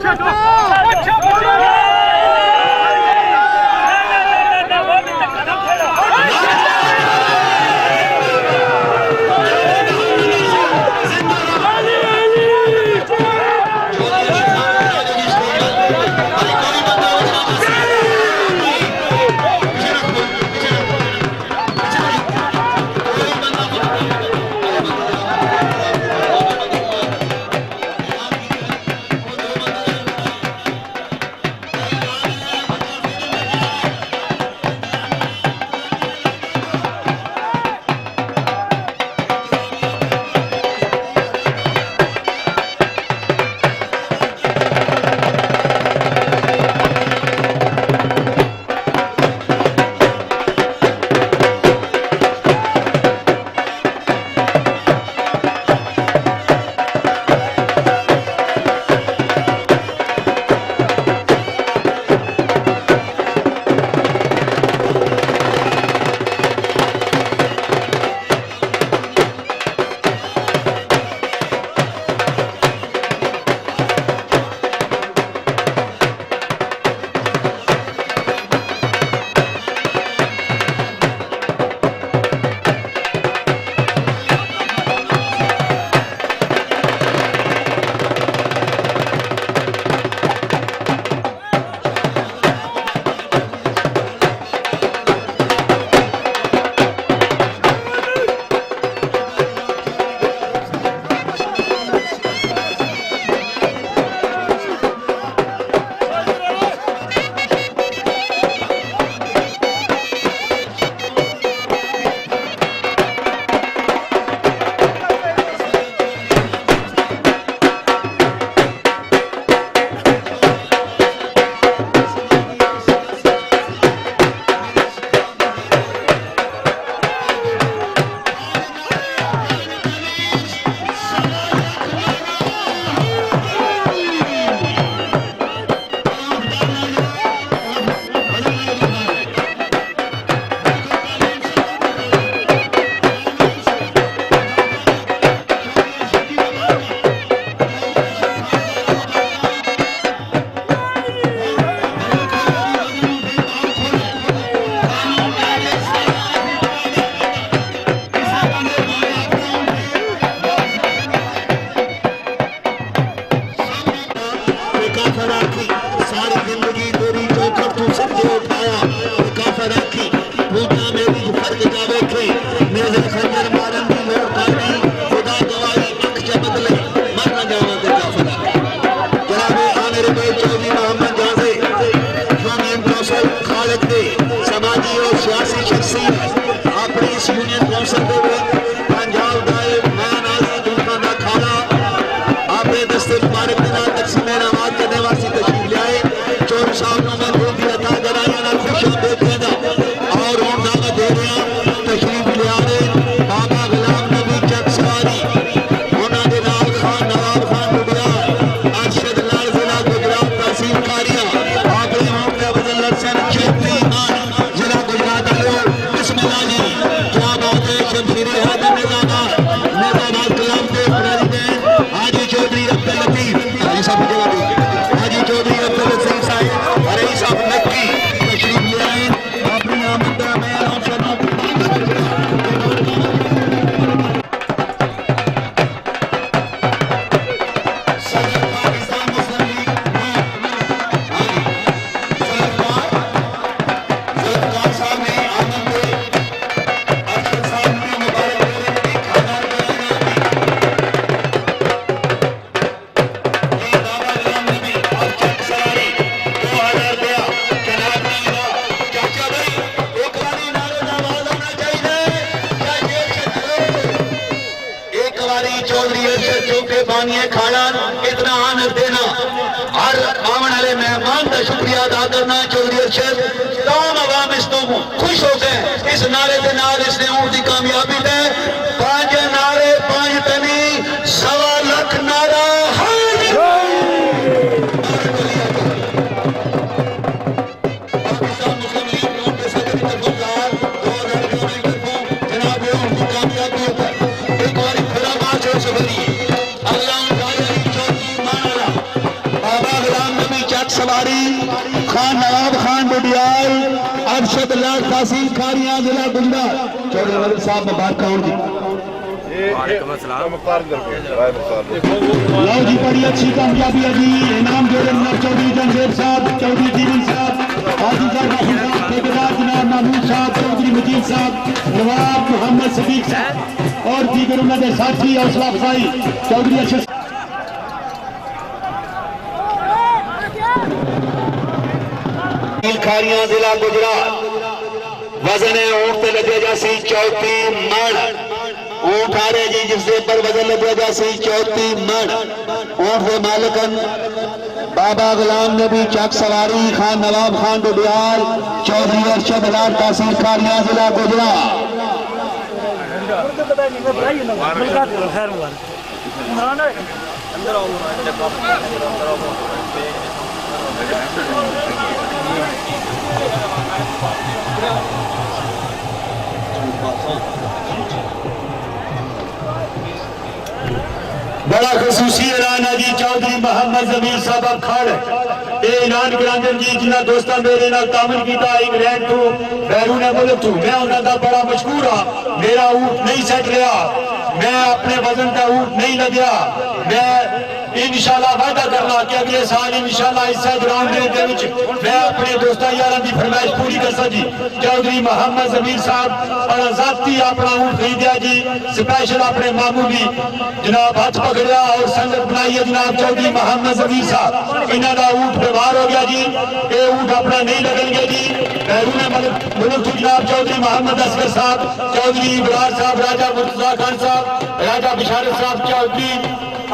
A: Arshad Lal Zila Gujarat Tahsil Kariya Aapne Mohammed Abdul Hassan Chhetri मेहरबानी है खाना इतना आनंद देना हर आवन वाले मेहमान का शुक्रिया अदा करना चौधरी अरशद तमाम अवाम इस तो खुश हो गए इस नारे के नाल इसने ऊँट की कामयाबी है 5 नारे 5 तनी 1.25 लाख नारा सवारी खान नवाब खान बुडियाल अरशद लाल तहसील खारियां जिला गुजरात चौधरी मलिक साहब मुबारक हो जी। लो जी बड़ी अच्छी कामयाबी है जी इनाम जोड़े चौधरी जंगेर साहब चौधरी जीवन साहब हाजी साहब ठेकेदार जनाब महमूद साहब चौधरी मजीद साहब नवाब मोहम्मद सदीक साहब और दीगर उन्होंने साथी हौसला अफजाई चौधरी अरशद खारियां जिला गुजरात वजन है ऊंट पे लगे जासी 34 मण ऊंट आ रहे जी जिसके ऊपर वजन लगे जासी 34 मण ऊंट के मालिकन बाबा गुलाम नबी चक सवारी खान नवाब खान बुडियाल चौधरी अरशद लाल तहसील खारियां जिला गुजरात बड़ा खसूसी ऐलान है जी चौधरी मोहम्मद जमीर साहब खड़ ये ऐलान करांदे जी जिन्ना दोस्तां मेरे नाल तामिल कीता इंग्लैंड तो बैरून मुल्क तो मैं उन्हां दा बड़ा मशहूर हां मेरा ऊंट नहीं सेट लिया मैं अपने वजन का ऊंट नहीं लग्या मैं इंशाल्लाह वादा करना कि अगले साल इंशाल्लाह इस ग्राउंड के विच मैं अपने दोस्तां यारां दी फरमाइश पूरी करसा जी चौधरी मोहम्मद जमीर साहब और जाती अपना ऊंट खरीदिया जी स्पेशल अपने मामू भी जनाब हाथ पकड़िया और संगत बनाई है जनाब चौधरी मोहम्मद जमीर साहब इन्हां दा ऊंट व्यवहार हो गया जी ये ऊंट अपना नहीं लगेंगे जी बैरून मुल्क जनाब चौधरी मोहम्मद असगर साहब चौधरी इब्रार साहब राजा मुर्तजा खान साहब राजा बिशारत साहब चौधरी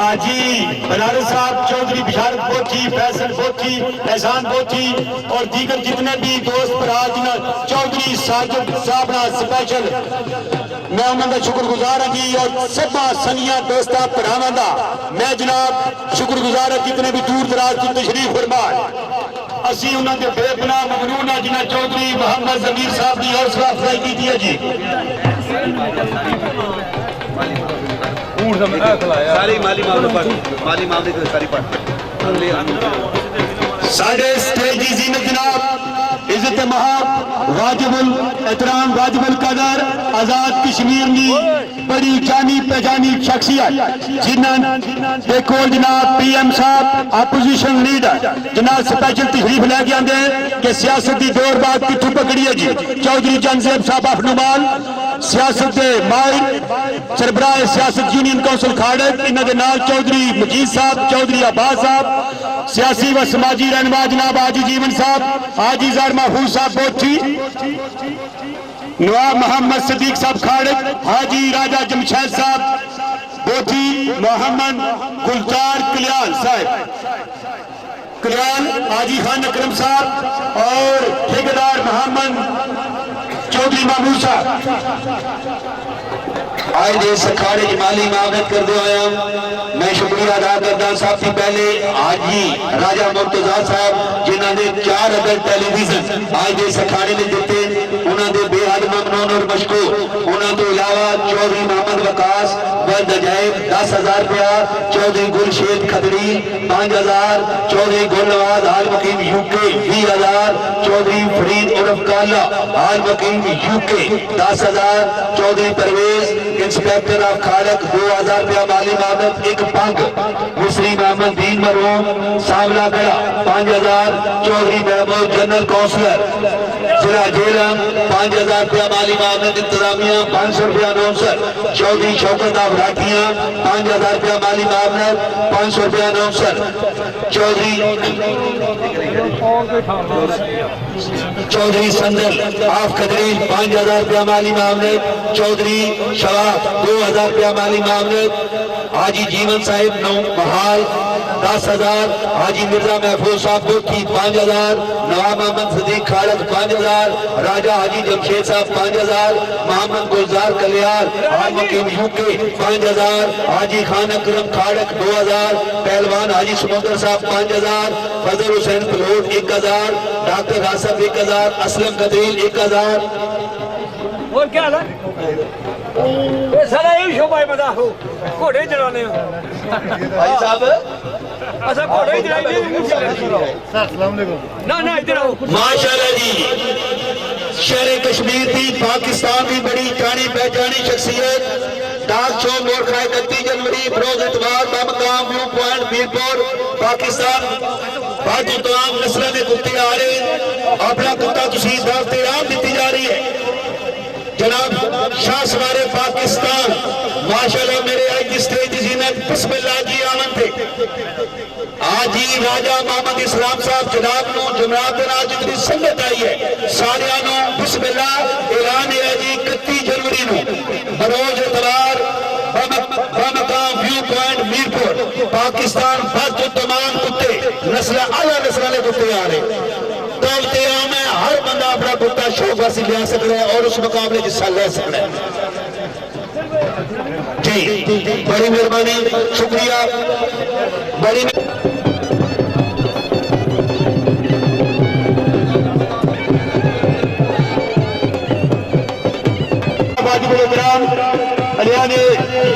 A: आजी बनारस साहब चौधरी बिशारत बोची फैसल बोची एहसान बोची और दीगर जितने भी दोस्त भरा चौधरी साजिद साहब ना स्पेशल मैं उन्होंने शुक्रगुजार हाँ जी और सब सनिया दोस्तों भरावां दा मैं जनाब शुक्रगुजार हाँ जितने भी दूर दराज की तशरीफ फरमान असी उन्होंने बेपनाह ममनून है जिन्हें चौधरी मोहम्मद जमीर साहब की हौसला अफजाई की है जी
F: सारी माली मामले को सारी पढ़
A: साढ़े स्टेज की जीनत जनाब इज्जत महाब वाजिबुल एहतराम वाजिबुल कदर आजाद कश्मीर की बड़ी जानी पहचानी शख्सियत जिन्होंने कोल जनाब पीएम साहब अपोजिशन लीडर जनाब स्पेशल तशरीफ लैके आते कि सियासत की दौर बाद कितों पकड़ी है जी चौधरी जंगजेब साहब अफनुमान सियासत के माहिर सरबराह सियासत यूनियन कौंसिल खाड़क इन्होंने नाल चौधरी मजीद साहब चौधरी अब्बास साहब सियासी व समाजी रहनुमा जनाब हाजी जीवन साहब हाजी जार महफूज साहब बोची नवाब मोहम्मद सदीक साहब खाड़क हाजी राजा जमशेद साहब बोची मोहम्मद गुलजार कल्याण साहब कल्याण हाजी खान अकरम साहब और ठेकेदार मोहम्मद चौधरी महमूद साहब आज इस अखाड़े की माली मामलत कर दो आया मैं शुक्रिया अदा करता सबसे पहले आज ही राजा मुर्तजा साहब जिन्होंने 4 अदर टेलीविजन आज इस अखाड़े में दिते उन्होंने बेहद ममनून और मशकूर उन्होंने तो इलावा चौधरी मोहम्मद वकास बंद अजायब 10,000 रुपया चौधरी गुलशेद खदड़ी 5,000 चौधरी गुलनवाज हाल मुकीम यूके 20,000 चौधरी फरीद उर्फ काला हाल मुकीम UK 10,000 Chaudhry Parvez inspector of Kharak 2,000 रुपया माली मामलत एक पंग मुस्लिम अहमद दीन मरहूम सामला गड़ा 5,000 चौधरी महमूद जनरल काउंसलर जिला जेलम 5,000 रुपया माली मामलत इंतजामिया 500 रुपया नौसर चौधरी शौकत ऑफ राठिया 5,000 रुपया माली मामलत 500 रुपया नौसर चौधरी चौधरी संदल आफ कदरी 5000 रुपया माली मामले, चौधरी शवाब 2000 रुपया माली मामले, हाजी जीवन साहिब नौ बहाल 10,000, हाजी मिर्जा महफूज साहब कोठी 5,000, नवाब मोहम्मद सदीक खालद 5,000, राजा हाजी जमशेद साहब 5,000, मोहम्मद गुलजार कलियार हाल मकीम यूके 5,000, हाजी खान अकरम खाड़क 2,000, पहलवान हाजी समुद्र साहब 5,000, फजल हुसैन पलोट 1,000, डॉक्टर आसफ 1,000, असलम कदील 1,000।
C: और क्या हाल है? ये सारा यही शोभा है बता हो घोड़े चलाने
F: भाई साहब
C: अच्छा घोड़े चलाने ना ना इधर आओ
A: माशाल्लाह जी, शहर कश्मीर की पाकिस्तान की बड़ी जानी पहचानी शख्सियत, डाक शो मोड़ खाए 31 जनवरी बरोज इतवार बमकाम व्यू पॉइंट मीरपुर पाकिस्तान। बाकी तमाम नस्लों के कुत्ते आ रहे, अपना कुत्ता तुसी दावते राम दी जा रही है जनाब शाह सवारे पाकिस्तान। माशाल्लाह मेरे आज की स्टेज जीनत बिस्मिल्लाह जी आमन थे आज ही राजा मोहम्मद इस्लाम साहब जनाब नो जमरात आज जितनी संगत आई है सारिया नो बिस्मिल्लाह ऐलान है जी 31 जनवरी नो बरोज इतवार बमकाम व्यू पॉइंट मीरपुर पाकिस्तान बस तमाम कुत्ते नस्ल आला नस्ल के कुत्ते आ रहे तो में हर बंदा अपना कुत्ता शौक वासी ले सकता है और उस मुकाबले हिस्सा ले सकता है जी। बड़ी मेहरबानी, शुक्रिया, बड़ी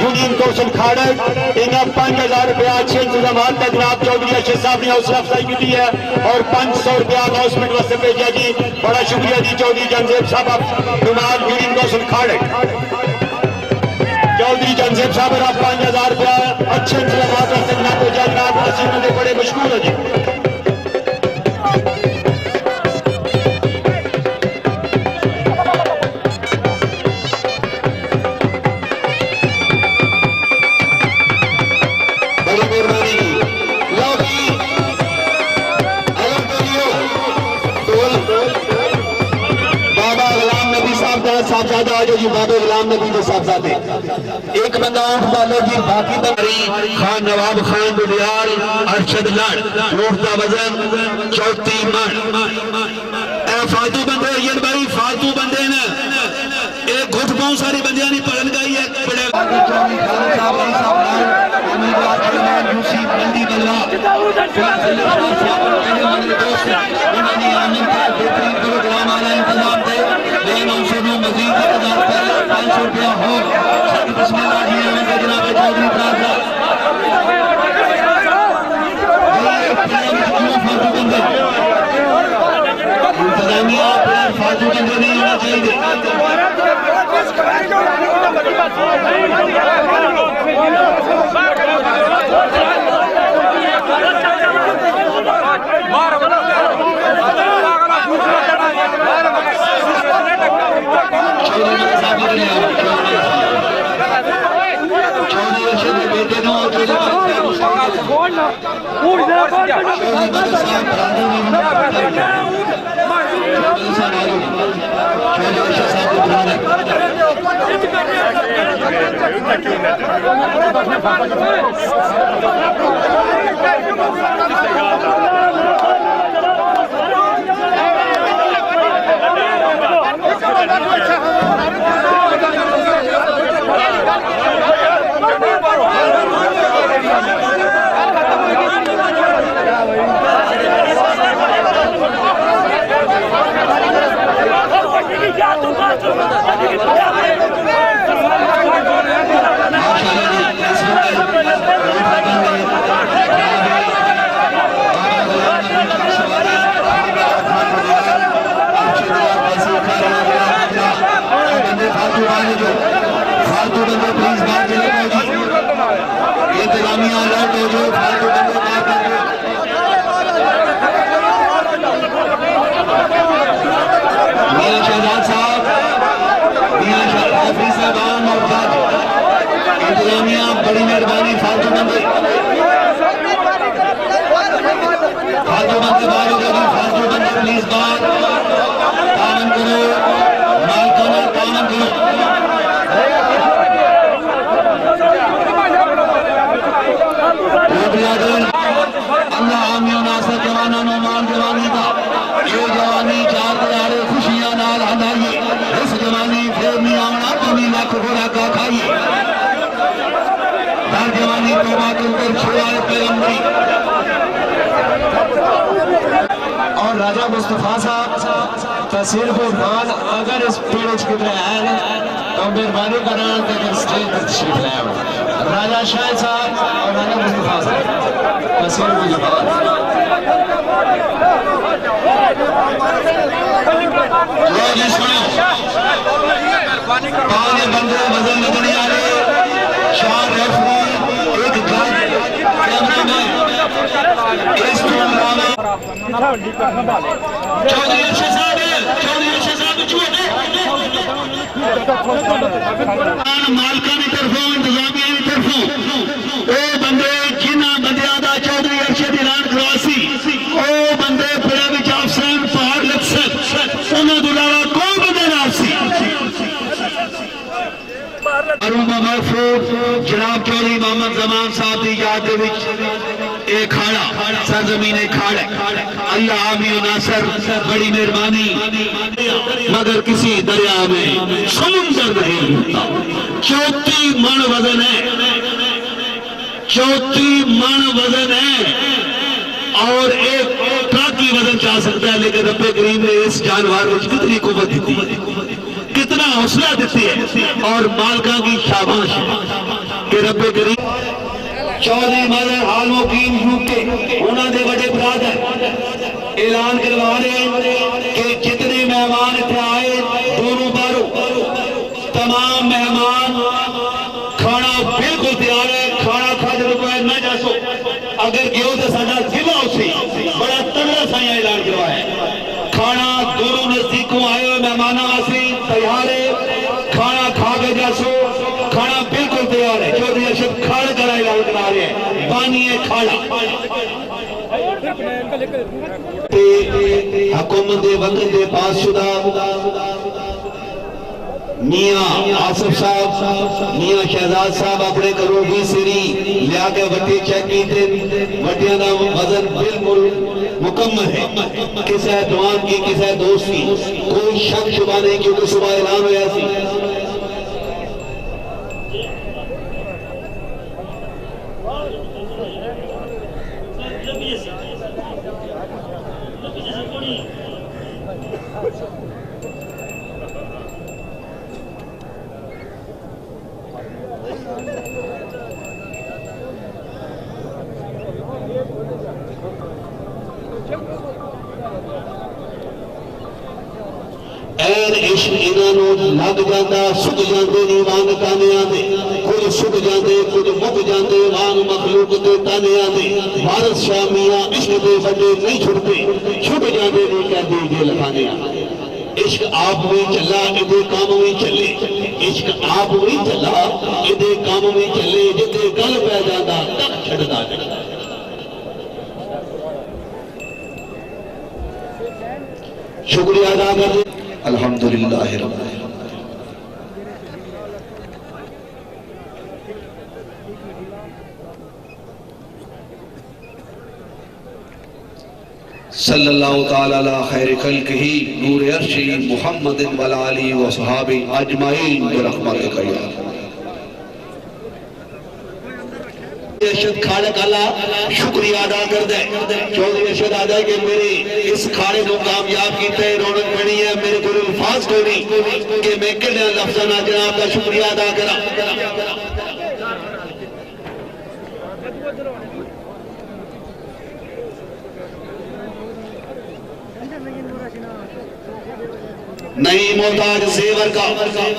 B: यूनियन कौंसिल खाड़क इन्हें 5,000 रुपया अच्छे इंतजाम जनाब चौधरी अरशद साहब ने हौसला अफजाई की है और 500 रुपया अनाउंसमेंट वास्ते भेजा जी। बड़ा शुक्रिया जी चौधरी जनजेब साहब नुमान यूनियन कौंसिल खाड़क। चौधरी जनजेब साहब ने 5,000 रुपया अच्छे इंतजाम वास्ते जनाब भेजा जनाब असीम ने बड़े मशहूर है जी। बाबे गुलाम नबी के साहबजादे एक बंदा उठ डालो जी, बाकी बंदरी खान नवाब खान बुढ़ियाल अरशद लड़ नोटता वजन 34 मन। फालतू बंदे ये भाई फालतू बंदे ने एक घुट बहुत सारी बंदियां नहीं पढ़न गई है बड़े मजीद 500 रुपया हो जनाब चौधरी इंतजामिया फालतू बंदे नहीं होना चाहिए। फालतू बंदे प्लीज बाहर चले इंतजामिया अलर्ट हो जाओ, फालतू बंदे बाहर कर दो। मियां शहजाद साहब, मियां हाफिज साहबान और जज इंतजामिया बड़ी मेहरबानी, फालतू बंदे बाहर हो जाओ, फालतू बंदे प्लीज बाहर।
D: राजा मुस्तफा साहब तहसील बुरहान अगर इस पीढ़ी किधर है तो मेहरबानी करा स्टेज पर तशरीफ ले आओ। राजा शाह साहब और राजा मुस्तफा साहब तहसील बुरहान।
A: पांच बंदे वजन लगने आ रहे, 4 रेफरी, एक जज, कैमरामैन, इस टूर्नामेंट चौधरी अर्शद साहब झूठे मालका की तरफों इंतजामिया की तरफों वो बंदे जिन्होंने बंदियां का चौधरी अर्शद ऐलान करवासी वो बंदे फिर अफसर पहाड़ लक्सर उन्होंने तो इलावा कोई बंदे ना सी। जनाब चौधरी मोहम्मद जमान साहब की याद के खाड़ा सरजमीन खाड़ा अल्लाह आमी नासर बड़ी मेहरबानी मगर किसी दरिया में समुंदर नहीं होता। 34 मन वजन है, 34 मन वजन है और एक ट्रक की वजन जा सकता है, लेकिन रब्बे करीम ने इस जानवर में कितनी कुव्वत दी है, कितना हौसला देती है और मालका की शाबाश कि रब्बे करीम चौधरी मदर हालमोकीन यूके उन्होंने बड़े ब्रादर ऐलान करवा रहे कि जितने मेहमान इतने आए दोनों बारों तमाम मेहमान खाना बिल्कुल तैयार है, खाना खा जो न जासो अगर गयो तो साडा जिला उसे बड़ा तगड़ा सा ऐलान करवाया। खाना दोनों नजदीकों आए हुए मेहमानों वास्ते तैयार है, खाना खा के जासो, खाना बिल्कुल तैयार है। चौधरी अर्शद खाड़े का ऐलान करा रहे हैं, पानी है खाड़ा हुकूमत वक्त के पास शुदा मियां आसिफ साहब मियां शहजाद साहब अपने घरों भी सिरी लिया के वट्टे चेक कीते, वट्टियां दा वजन बिल्कुल मुकम्मल है, किसी दुआन की किसी दोस्त की कोई शक शुबा नहीं, क्योंकि सुबह ऐलान होया सी। ऐन इश्क इन्हों लग जाता सुख जाते नहीं वांग तानिया दे, कुछ सुख जाते कुछ मुक जाते वांग मखलूक के तानिया दे। भारत शाह मियां इश्क के फटे नहीं छुटते, छुट जाते नहीं कहते जे लखानिया। इश्क आप में चला इदे काम में चले, इश्क आप में चला इदे काम में चले, जिते गल पै जाता तक छड़दा नहीं। शुक्रिया अदा कर अल्हम्दुलिल्लाह सल्लल्लाहु तआला अला खैर खल्क़िही नूर अर्शी मुहम्मदिन व आलिहि व सहाबी अजमाइन बिरहमतिका या अर्शद खाड़े काला शुक्रिया अदा कर दे। चौधरी अर्शद आदा के मेरे इस खाड़े को कामयाब किया, रौनक बनी है, मेरे को अल्फाज को नहीं कि मैं कितने लफ्ज़ों में जनाब का शुक्रिया अदा करा। नहीं मोहताज जेवर का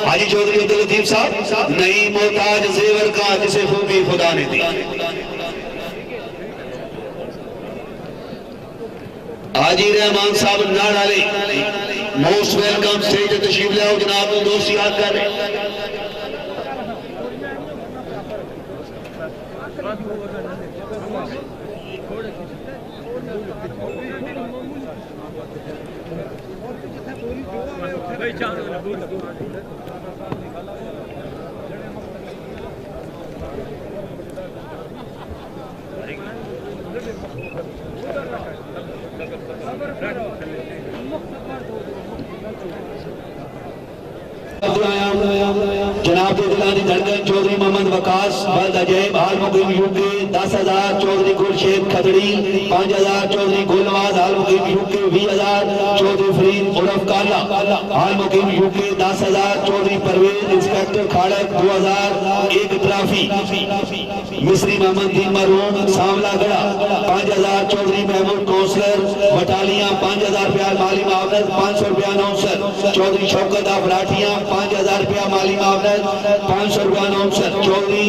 A: हाजी चौधरी अब्दुल लतीफ साहब, नहीं मोहताज जेवर का जिसे खूबी खुदा ने दी। हाजी रहमान साहब नाड़ाले मोस्ट वेलकम स्टेज तशरीफ ले आओ, जनाब दोस्त याद कर रहे जनाब राब्ते दिलानी धड़कन चौधरी मोहम्मद वकास बल्द अजैब हाल मुकीम यूके 10,000 चौधरी गुलशेद खतड़ी 5,000 चौधरी गुलनवाज हाल मुकीम यूके 20,000 चौधरी फरीद उर्फ काला हाल मुकीम यूके 10,000 चौधरी परवेज इंस्पेक्टर खाड़क 2,000 एक ट्रॉफी मिस्री मोहम्मद दीन मरून सांवला गड़ा 5,000 चौधरी महमूद कौंसलर बटालियां 5,000 रुपया माली मावनत 500 रुपया नौसर चौधरी शौकत अफराठियां 5,000 रुपया माली मावनत 500 रुपया नौसर चौधरी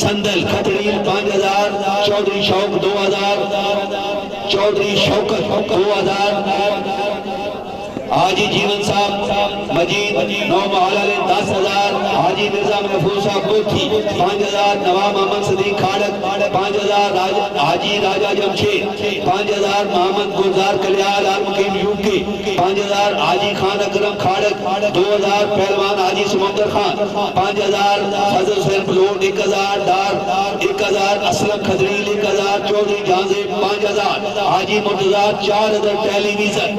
A: संदल खतड़ी 5,000 चौधरी शौक 2,000 चौधरी शौकत 2,000 हाजी जीवन साहब मजीद 9 मोहल्ला 10,000 हाजी मिर्जा महफूज साहब कोठी 5,000 नवाब मोहम्मद सदीक खाड़क 5,000 हाजी राजा जमशेद 5,000 मोहम्मद गुलजार कल्याण आल मुकीम यूके 5,000 हाजी खान अकरम खाड़क 2,000 पहलवान हाजी समुंदर खान 5,000 फजल हुसैन बलोट 1,000 डार 1,000 असलम खजरील 1,000 चौधरी जांजेब 5,000 हाजी मुर्तजा 4,000 टेलीविजन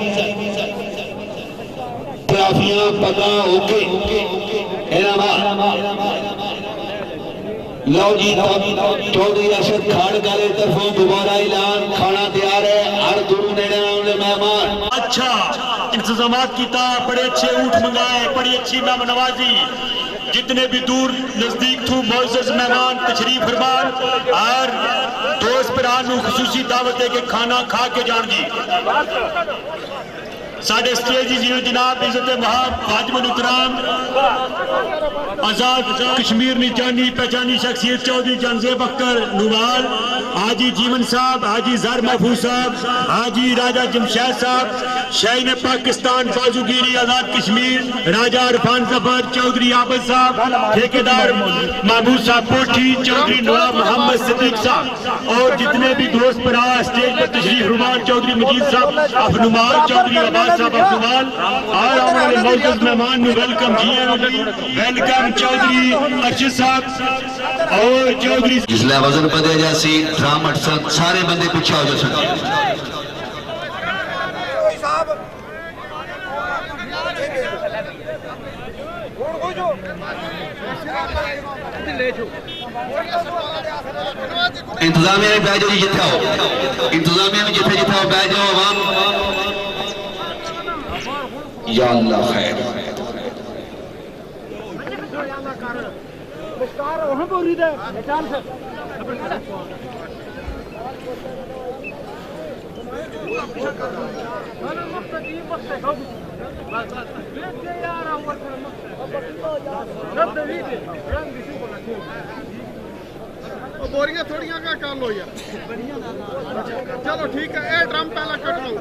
A: ट्राफियां पगा ओके लो जी चौधरी अरशद खाड़काले तरफों दोबारा ऐलान खाना तैयार है हर गुरु नेड़े आने मेहमान
B: अच्छा इंतजाम किया बड़े अच्छे ऊँट मंगाए बड़ी अच्छी मेहमान नवाजी जितने भी दूर नजदीक थू मोअज़्ज़ज़ मेहमान तशरीफ फरमान और दोस्त भरान खुसूसी दावत है कि खाना खा के जान जी साढ़े स्टेज जी जनाब इज्जत वहाब हाजिम उतराम आजाद कश्मीर निजानी पहचानी शख्सियत चौधरी जानजेब अख्तर नुवाल हाजी जीवन साहब हाजी ज़र महफूज साहब हाजी राजा जमशेद साहब शाहीन पाकिस्तान बाजूगिरी आजाद कश्मीर राजा इरफान जफर चौधरी आबद साहब ठेकेदार महबूब साहब कोठी चौधरी नवाब मोहम्मद सदीक साहब और जितने भी दोस्त भरा स्टेज पर तशरीफ फरमान चौधरी मजीद साहब अफनुमाल चौधरी आबाद साहब अफनुमाल और हमारे मौजूद मेहमान वेलकम जी वेलकम चौधरी अर्शद साहब और चौधरी
A: जिसले वजन बदे जासी ड्रामा सारे बंदे पीछे हो जा इंतजामिया में बैठ जाओ जी जिथे हो इंतजामिया में जिथे जिथे हो बैठ जाओ आवाम या अल्लाह खैर
C: बोरियां थोड़ियां का कर लो यार चलो ठीक है ए ड्रम पहला कट लो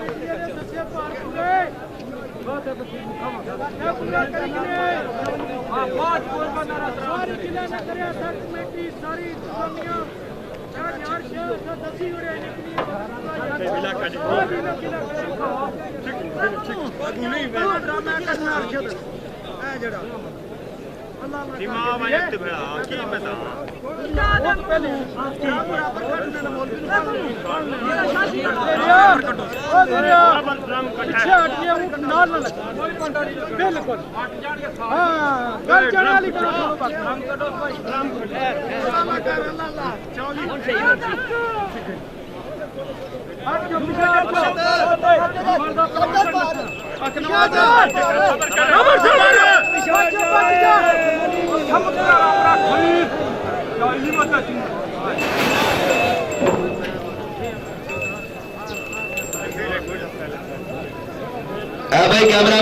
C: भाई कैमरा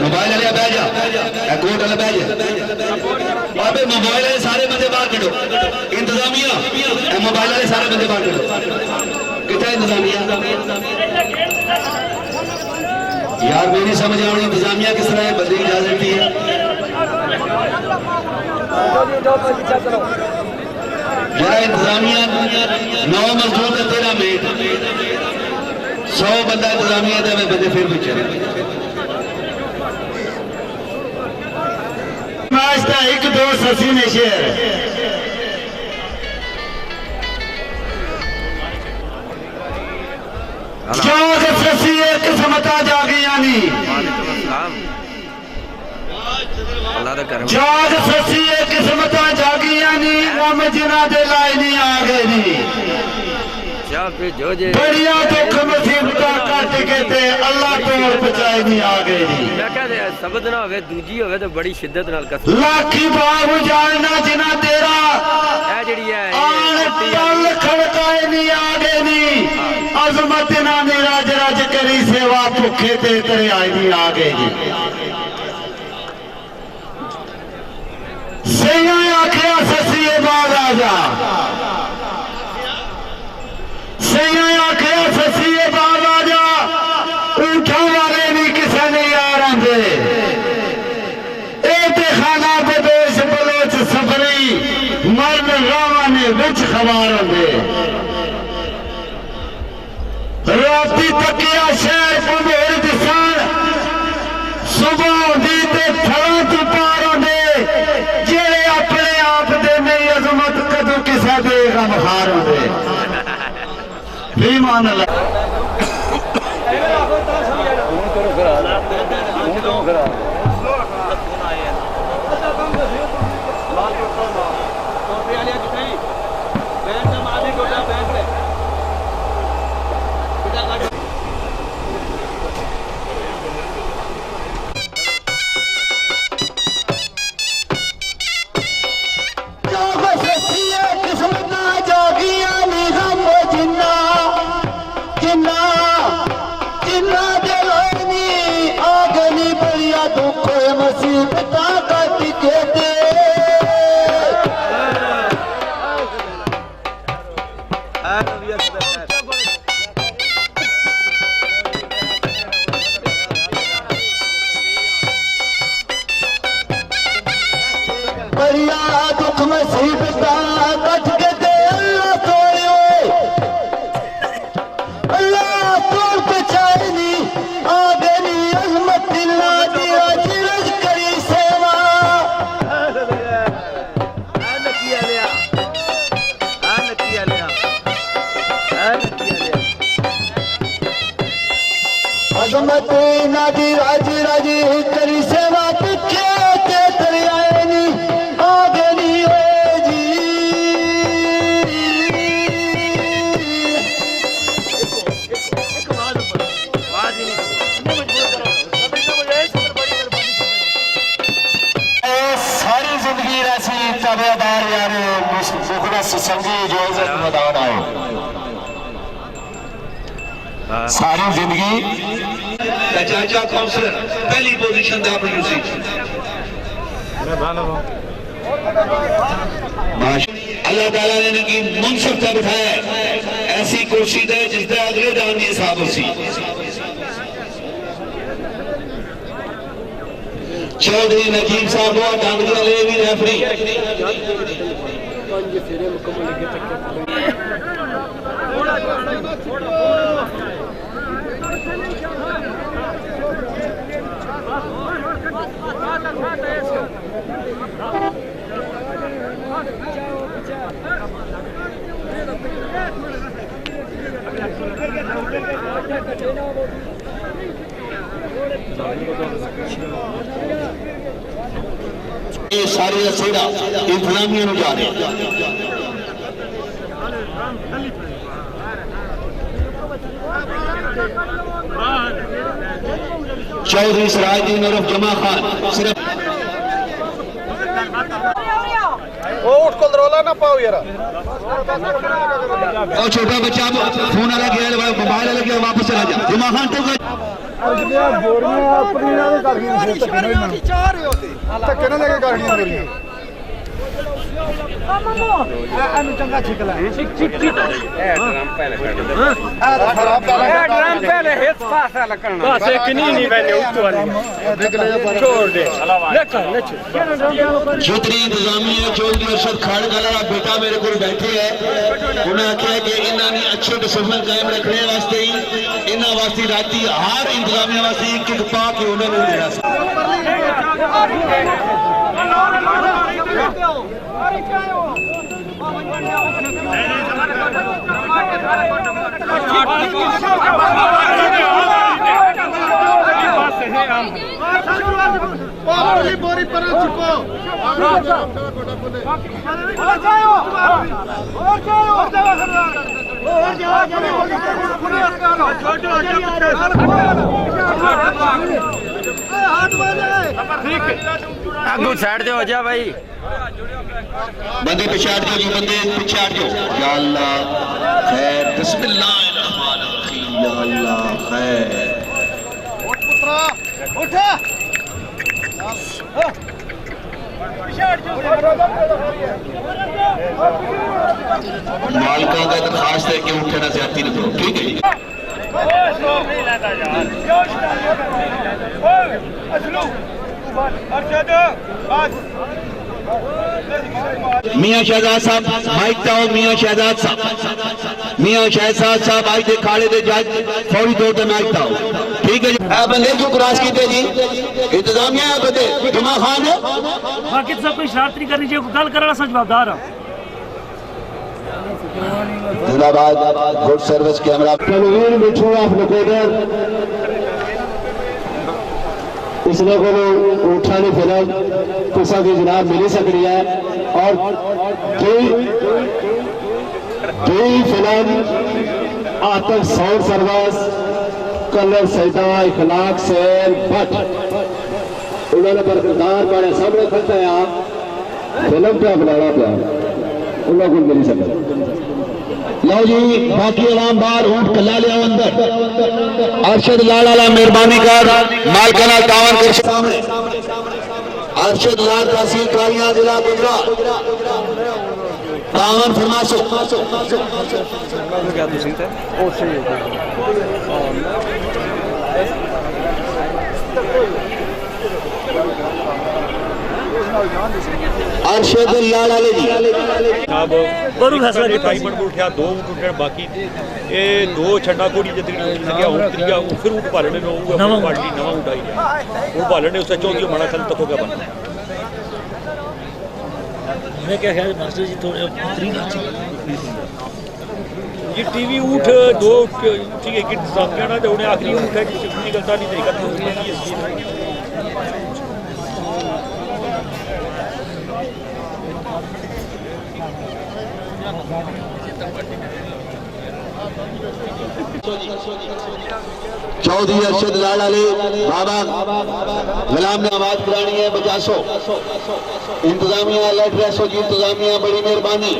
C: मोबाइल वाले बह जा कोर्ट वाले बह जा और मोबाइल वाले सारे बंदे बाहर कटो इंतजामिया मोबाइल वाले सारे बंदे बाहर कटो कितना इंतजामिया यार मेरी समझ आ रही इंतजामिया किस तरह बंदे की इजाजत दी है जरा इंतजामिया 9 मजदूर का 13 मिनट 100 बंदा इंतजामिया दे बंदे फिर पीछे
B: एक दो ससी ने शेर ससी एक समता जागी यानी जाग ससी किस्मत जागिया नी गम जिना दे लाई नहीं आ गए नी बड़िया दुख मुसीबत कट के ते अल्लाह तोड़ बचाई नहीं आ गए नी
G: सबद ना होवे दूजी होवे तो बड़ी शिद्दत नाल कसम
B: लाखी बाग जालना जिना तेरा
G: ए जेड़ी है
B: आन पल खड़काए नहीं आ गए नी अजमत ना ने राज राज करी सेवा भुखे ते तेरे आई नहीं आ गए नी सैया आखिया ससी बाग आजा सैया आखिया ससी बाग आजा ऊठा वाले भी किसी ने यार आंदे खाना बदोश बलोच सफरी मर्द गावा ने विच खबार होंगे राती तकिया शहर पंधेर दिसान सुबह होंदी ते थलों तो पार होंगे जेड़े अपने आप दे नहीं अजमत कदों किसा दे गमखार होंगे ईमान अल्लाह अजमत नादी राज राज करी सेवा पिछे ते दरियाए नी आगे नी होए जी सारी जिंदगी ऐसी तबेदार यार मुखलस संगी जो इज्जत मैदान आओ सारी जिंदगी
C: चाचा काउंसलर पहली पोजीशन दा अपनी सी अल्लाह ताला ने इनकी मुनसब का बिठाया ऐसी कुर्सी दे जिसदा अगले दान दी हिसाब सी चौधरी नजीब साहब वो डांगरी वाले भी रेफरी ये सारे असेरा इंतजामिया नु जा रहे चौधरी सराजुद्दीन उर्फ जमा खान सिर्फ
F: ना पाओ यार
C: और छोटा बच्चा फोन वाला गया मोबाइल वाला गया वापस चला जा जमा खान तो
B: चंगा छिकला
C: चौधरी इंतजामिया चौधरी अरशद खाड़गला बेटा मेरे को बैठे है उन्हें आख्या कि इन्होंने अच्छे डिसिप्लिन कायम रखने वास्ते ही इन्होंने वास्ते राती हर इंतजामिया वास्ते एक एक पा के उन्होंने लेना
B: बोरी पर चुको
G: आगू साइड दे हो जा भाई
A: बंदे पिछाड़ दो जी, बंदे पिछाड़ दो। या अल्लाह खैर, बिस्मिल्लाहिर्रहमानिर्रहीम। या अल्लाह खैर। मालिका का दरखास्त है कि उठना ज्यादा नहीं करो, ठीक है जी। मियां शहजाद साहब माइक ताओ, मियां शहजाद साहब, मियां शहजाद साहब आज दे खाले दे जज फौरी तौर पे माइक ताओ, ठीक है जी। ए बंदे क्यों क्रॉस कीते जी? इंतजामिया है बंदे, जुमा खान है।
H: बाकी सब कोई शरारत नहीं करनी चाहिए, गल करना सा जवाबदार है।
A: जिंदाबाद good service camera.
D: Tanveer Mithu of Nakodar इसने को उठाने फिल्म किसा की जनाब मिली सकती है और दुई फिल्म आतंक साउंड सर्विस कलर सैदा इखलाक से भट्ट उन्होंने पर किरदार बड़े सामने खड़ते हैं। आप फिल्म पे बनाना पिया उन्होंने को मिली सकती। लो जी बाकी आवाम बाहर ऊंट कला लिया अंदर। अरशद लाला मेहरबानी कर मालकाना तावन कर सामने। अरशद लाल तहसील कालिया जिला गुजरात तावन फरमासो।
E: क्या तुसी थे ओ सही है।
A: अरशद लाल वाले जी
B: जनाब
H: बरू फैसला कीता
B: टाइम पर उठा दो उठे बाकी ये दो छड्डा कोड़ी जतनी लगे और त्रिया फिर उठ पालने में वो पार्टी नवा उठाई वो पालने उससे चौथी माड़ा खल तक हो गया बन।
H: मैं क्या ख्याल मास्टर जी थोड़े
B: ये टीवी उठ दो ठीक है कि साथ कहना तो उन्हें आखिरी उठ है जिसकी गलता नहीं देखा तो
A: चौधरी अरशद लाल अली बाबा गुलाम ने आवाज करानी है 50 इंतजामिया अलर्ट रहो जी। इंतजामिया बड़ी मेहरबानी।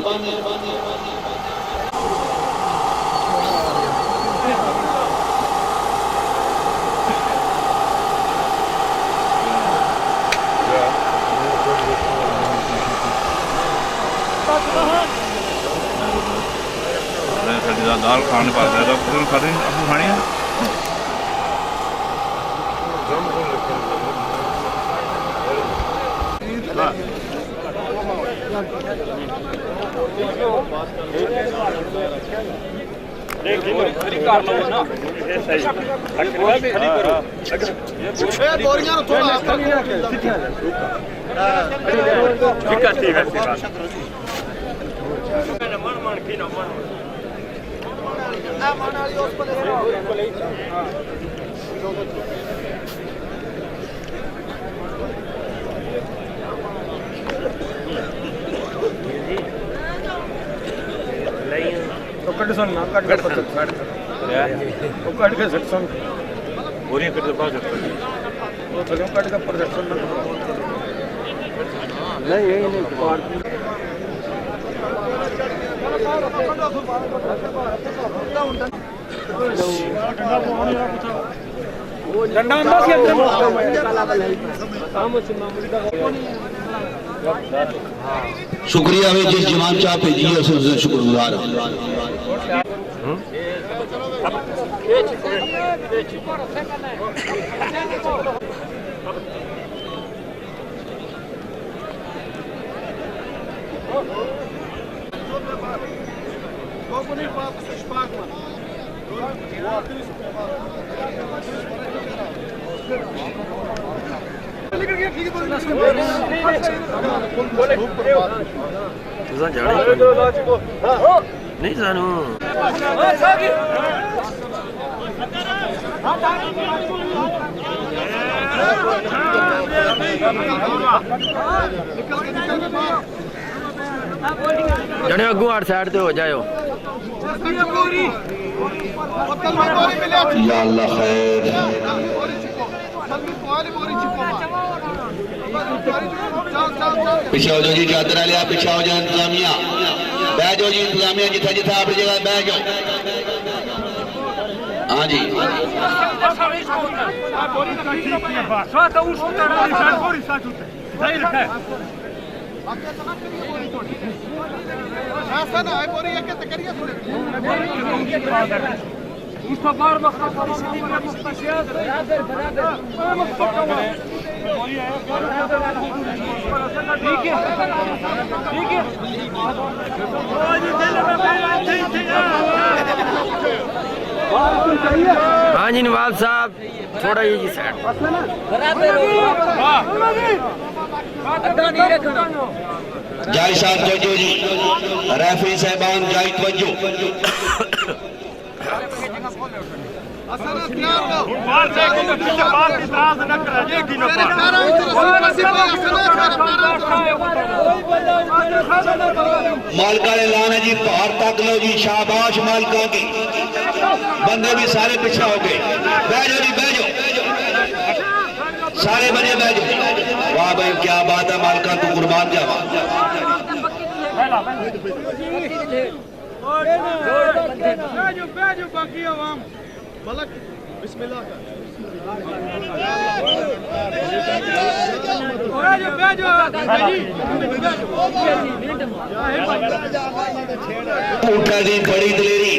F: दाल खाने पास है तो खाते आपको खानी है। शुक्रिया भाई जिस जवान चाह भेजी है उससे शुक्रगुजार
G: नहीं सानू जने अगू आठ साइड ते हो जाओ
C: या अल्लाह खैर पीछे हो जाओ जी चादर लिया पीछे हो जाओ इंतजामिया बह जाओ जी इंतजामिया जिथे जिथे अपनी जगह बह जाओ हाँ जी
G: हाँ जी नवाब साहब थोड़ा जी साइड
C: जाई साहब तवज्जो जी रेफरी साहबान जाई तवज्जो मालका ने लाना जी भार तक लो जी शाबाश मालका की बंदे भी सारे पीछे हो गए बह जाओ जी बह जाओ सारे बने बह जाओ वाह भाई क्या बात है मालका तू कुर्बान जावा उठा दी बड़ी दलेरी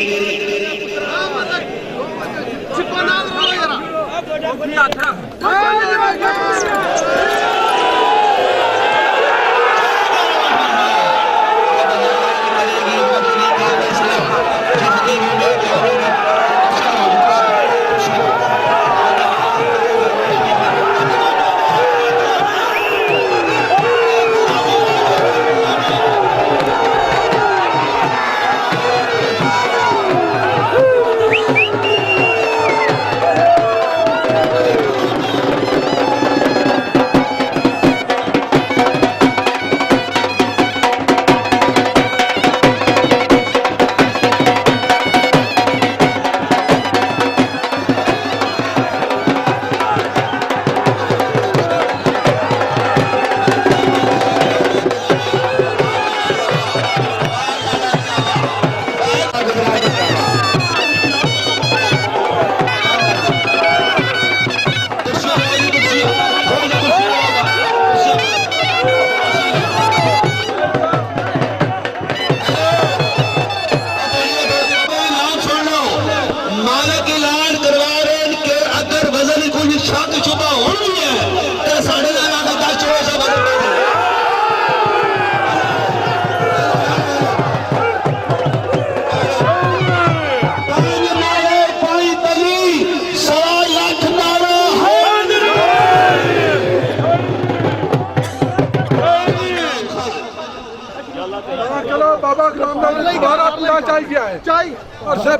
I: चलो बाबा दोबारा पूरा चाहिए है चाहिए और से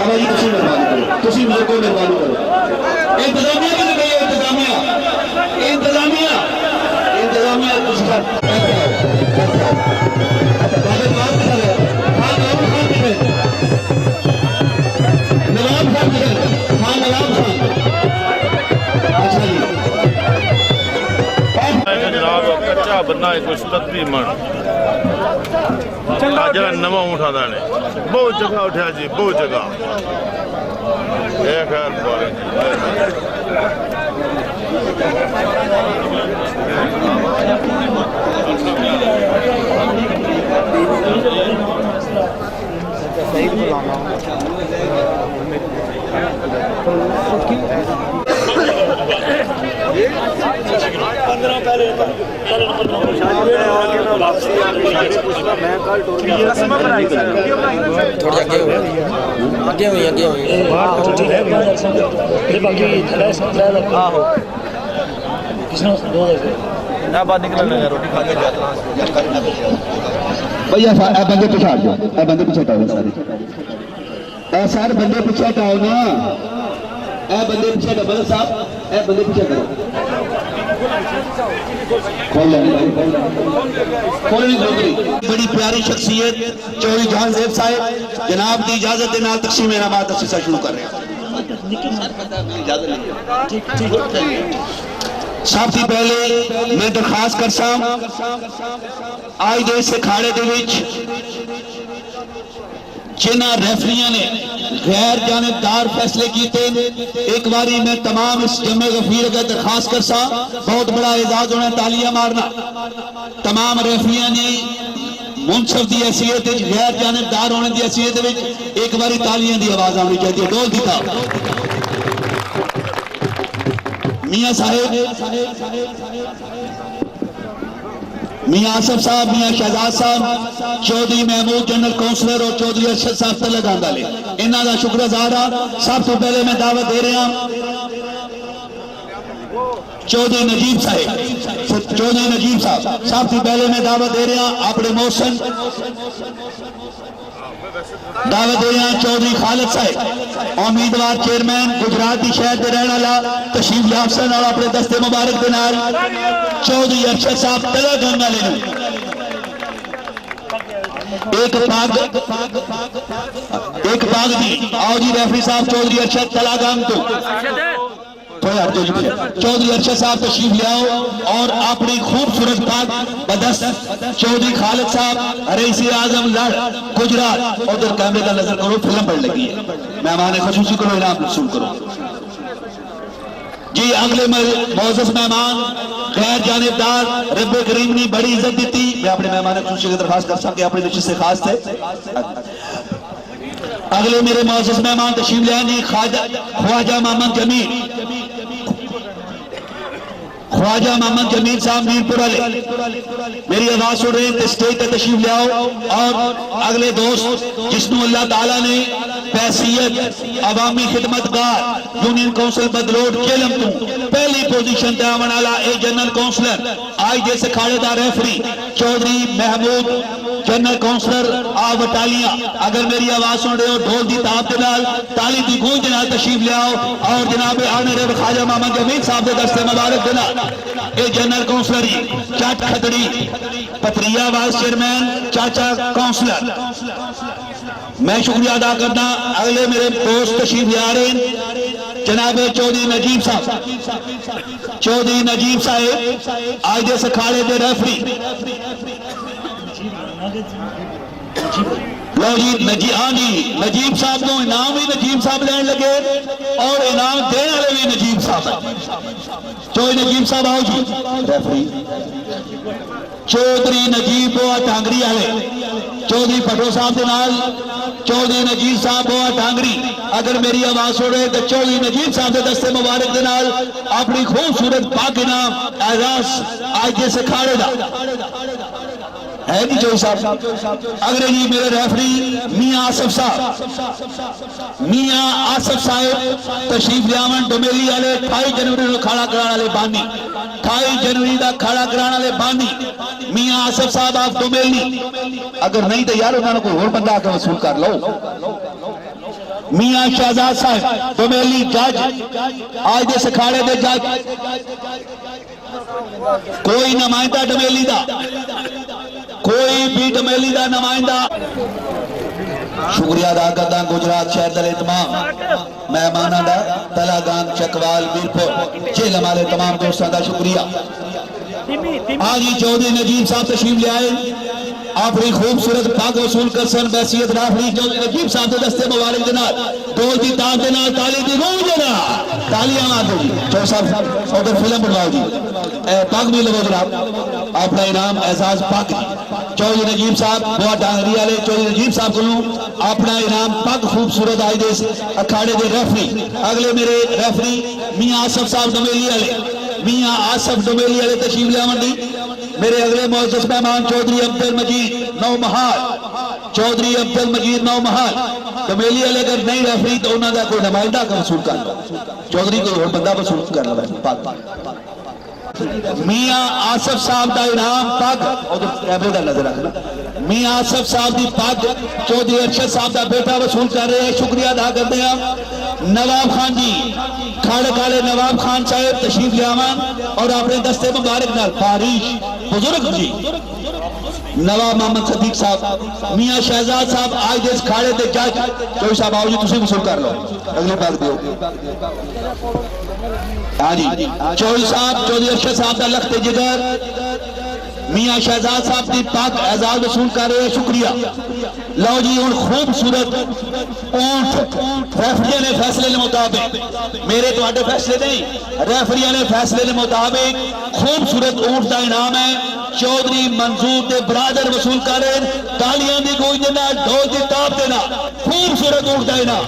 C: बाबा जी तुसी मेहरबानी करो, तुसी मेरे को मेहरबानी करो। इंतजामिया किधर गई है? इंतजामिया तुसी कर बाबा बात कर रहे हां नवाब खान किधर है? नवाब खान किधर है? हां नवाब खान। अच्छा जी
J: जनाब कच्चा बन्ना है कुछ 37 मन जरा नवा उठादा ने बहुत जगह उठा जी, बहुत जगह खैर
C: भैया बंदे पीछे हट जाओ, बंदे पीछे हटाओ सारे, सारे बंदे पीछे हटाओ ना, बंदे पीछे हटाओ बल्ला साहब, बंदे पीछे करो। बड़ी प्यारी शख्सियत चौधरी जहांजेब साहब जनाब की इजाजत के नाल तकसीम इनामात असीसा शुरू कर रहे हैं। सब से पहले मैं दरखास्त करसा आज दे इस अखाड़े दे विच जिन्हां रेफरियां ने गैर जानिबदार फैसले किए, एक बारी मैं तमाम इस जमे गफीर अगर दरखास्त करसा, बहुत बड़ा एजाज होना तालियां मारना। तमाम रेफरियां ने मुंसफ की हैसियत गैर जानिबदार होने की हैसियत एक बारी तालियां की आवाज आनी चाहिए। डोल दी था मियां साहेब, मियां आसफ साहब, मियां शहजाद साहब, चौधरी महमूद जनरल काउंसलर और चौधरी अरशद साहब तलगान वाले, इन्हों का शुक्रगुजार हाँ। सब तो पहले मैं दावत दे रहा चौधरी नजीब साहब, चौधरी नजीब साहब सब तो पहले मैं दावत दे रहा अपने मोहसन, दावत दे रहा चौधरी खालिद साहब उम्मीदवार चेयरमैन गुजरात की शहर के रहने वाला तशरीफ याफ्ता और अपने दस्ते मुबारक के नाल चौधरी अरशद साहब तलागंग वाले एक पाग दी आओ जी रेफरी साहब चौधरी अरशद तलागंग तो चौधरी अरशद साहब तशरीफ ले आओ और अपनी खूबसूरत पाक बदस्त चौधरी खालिद साहब रईसी आजम लड़ गुजरात, उधर कैमरे का नजर करो, फिल्म बढ़ लगी है, मेहमान खसूसी करो, इनाम रसूल करो जी। अगले मोअज़्ज़ज़ मेहमान गैर जानिबदार रब्बे करीम ने बड़ी इज्जत दी, मैं अपने मेहमान खसूसी की दरखास्त कर सकता अपनी नशिस्त से खास थे। अगले मेरे मोअज़्ज़ज़ मेहमान तशरीफ ले आए जी ख्वाजा मोहम्मद जमील, ख्वाजा मोहम्मद जमील साहब मीरपुर वाले मेरी आवाज सुन रहे हैं, स्टेज पर तशरीफ ले आओ। और अगले दोस्त जिसनों अल्लाह ताला ने पैसियत अवामी खिदमतगार यूनियन काउंसिल बदलोड केलम तू पहली पोजीशन ते आवन वाला ए जनरल काउंसलर आज जिस अखाड़े दा referee Chaudhry Mahmood general councillor आ बटालियां, अगर मेरी आवाज सुन रहे हो ढोल की ताब के नाल ताली की गूंज के नाल तशरीफ ले आओ। और जनाब आनरेब ख्वाजा मोहम्मद जमील साहब के दस्ते मुबारक के नाल ए जनरल काउंसलर चट खतड़ी पथरिया वाइस चेयरमैन चाचा काउंसलर, मैं शुक्रिया अदा करना। अगले मेरे दोस्त तशरीफ ले आ रहे हैं जनाब चौधरी नजीब साहब, चौधरी नजीब साहब आज इस अखाड़े के रेफरी। लो जी नजीब साहब को इनाम भी नजीब साहब लैन लगे और इनाम देने वाले भी नजीब साहब। चौधरी नजीब साहब आओ जी रेफरी। चौधरी नजीब बोआ टांगरी वाले चौधरी भट्टो साहब के नाल चौधरी नजीब साहब बोआ टांगरी, अगर मेरी आवाज सुन रहे तो चौधरी नजीब साहब के दस्ते मुबारक के नाल अपनी खूबसूरत पाक इनाम एजाज आज जिस अखाड़े का है जी चौधरी साहब। अगले जी मेरे रेफरी मियां आसफ साहब, मियां आसफ साहब तशरीफ लियावन डोमेली वाले 28 जनवरी को खड़ा कराने वाले बानी, 28 जनवरी का खड़ा कराने वाले बानी मियां आसफ साहब आप डोमेली। अगर नहीं तो यार उन्होंने कोई और बंदा आकर वसूल कर लो।
A: मियां शहजाद साहब डोमेली जज आज दे अखाड़े दे जज कोई नुमाइंदा डोमेली दा कोई भी डोमेली दा नुमाइंदा शुक्रिया अदा करदा गुजरात शहर दे तमाम मेहमानां दा तलागान चकवाल मीरपुर झेलम वाले तमाम दोस्तों का शुक्रिया। आज ही चौधरी नजीब साहब तशरीफ ले आए अपनी खूबसूरत पग वसूल कर सन बैसियत राफरी चौधरी नजीब साहब के दस्ते मुबारक के नाल ढोल की ताल के नाल ताली दी गूंज दे नाल तालियां मार दो जी। चौधरी साहब उधर फिल्म बनवाओ जी पग भी लगो जनाब अपना इनाम एजाज पग चौधरी नजीब साहब बहुत डांगरी वाले चौधरी नजीब साहब को अपना इनाम पग खूबसूरत आई दे अखाड़े के रेफरी अगले मेरे रेफरी मियां आसफ साहब डोमेली वाले मियां आसफ डोमेली वाले तशरीफ लियावन दी मेरे अगले मोअज़्ज़ज़ मेहमान चौधरी अब्दुल मजीद नौमहाल चौधरी अब्दुल मजीद नौमहाल डोमेली वाले अगर नहीं रेफरी तो उन्होंने कोई नुमाइंदा का वसूल कर चौधरी कोई बंदा वसूल करना मियां आसफ साहब का इनाम पग कैमरे का नजर रखना मियां आसफ साहब की पग चौधरी अरशद साहब का बेटा वसूल कर रहे हैं शुक्रिया अदा करते हैं। नवाब खान जी खाड़े काले नवाब खान साहब तशरीफ लियावन और अपने दस्ते मुबारक नाल फारिश बुजुर्ग जी नवाब मोहम्मद सदीक साहब मियां शहजाद साहब आज दे खाड़े के जज चौधरी साहब आओ जी तुम वसूल कर लो अगले पग दो। हाँ जी चौधरी साहब चौधरी अरशद साहब का लखते जिगर मियां शहजाद साहब की पग एजाज वसूल कर रहे हैं शुक्रिया। लो जी हूँ खूबसूरत ऊंट रेफरिया ने फैसले के मुताबिक मेरे तो फैसले नहीं रेफरिया ने फैसले के मुताबिक खूबसूरत ऊंट का इनाम है चौधरी मंजूर के बरादर वसूल कर रहे हैं तालियां की गूंज देना ढोल की ताप देना खूबसूरत ऊंट का इनाम।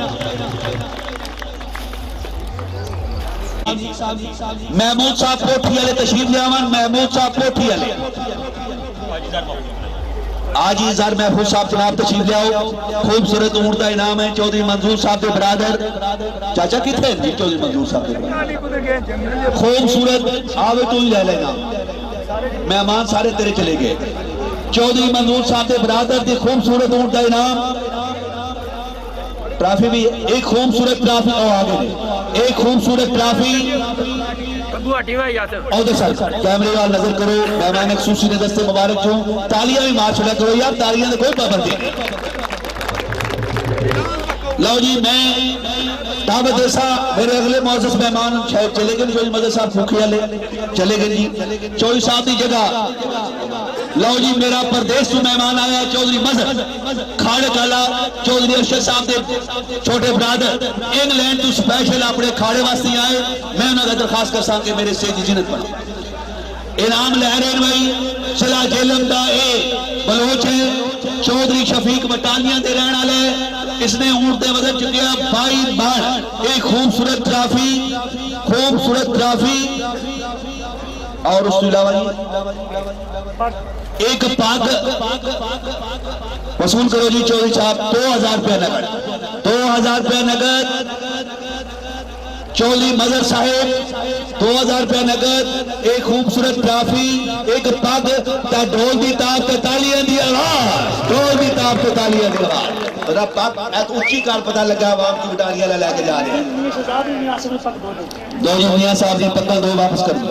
A: महमूद साहब कोठी वाले तशरीफ लियावन महमूद साहब कोठी वाले आज ही जार महफूज साहब जनाब तशरीफ लियाओ खूबसूरत ऊंट का इनाम है चौधरी मंजूर साहब के बरादर चाचा कितने हैं चौधरी मंजूर साहब के खूबसूरत आवे तू ही ले लेना मेहमान सारे तेरे चले गए चौधरी मंजूर साहब के बरादर की खूबसूरत ऊंट का इनाम ट्रॉफी भी एक खूबसूरत ट्रॉफी और आगे एक खूबसूरत ट्रॉफी कैमरे वाल नजर करो मेहमान खुसूसी ने दस्ते मुबारक छो तालियां भी मार छोड़ा करो यार तालियां ने कोई पाबंदी लो जी मैं दावत ऐसा मेरे अगले मोअज़्ज़ज़ मेहमान शायद चले गए चौधरी मदद साहब भूखे वाले चले गए जी चौधरी साहब की जगह लो जी मेरा प्रदेश से मेहमान आया चौधरी मजहर खाड़े काला चौधरी अरशद साहब के छोटे ब्रादर इंग्लैंड तो स्पेशल अपने खाड़े वास्ते आए मैं उन्होंने दरखास्त कर सा मेरे से जिन्नत बना इनाम लै रहे भाई जिला जेलम का बलोच है चौधरी शफीक बटालियां दे रहने वाले इसने ऊंट दे वजन चुकिया 22 बार एक खूबसूरत ट्रॉफी और उसके अलावा एक पग वसूल करो जी चौधरी साहब 2000 रुपया नगद 2000 रुपया नगद चौधरी मजहर साहेब 2000 रुपया नगद एक खूबसूरत ट्रॉफी एक पग ढोल की ताप ते तालियां दी आवाज ढोल की ताप ते तालियां दी आवाज पग उच्ची कार पता लगा आवाम की बटालियां लेके जा रहे हैं दो मियां साहब की पक्का दो वापस कर दो।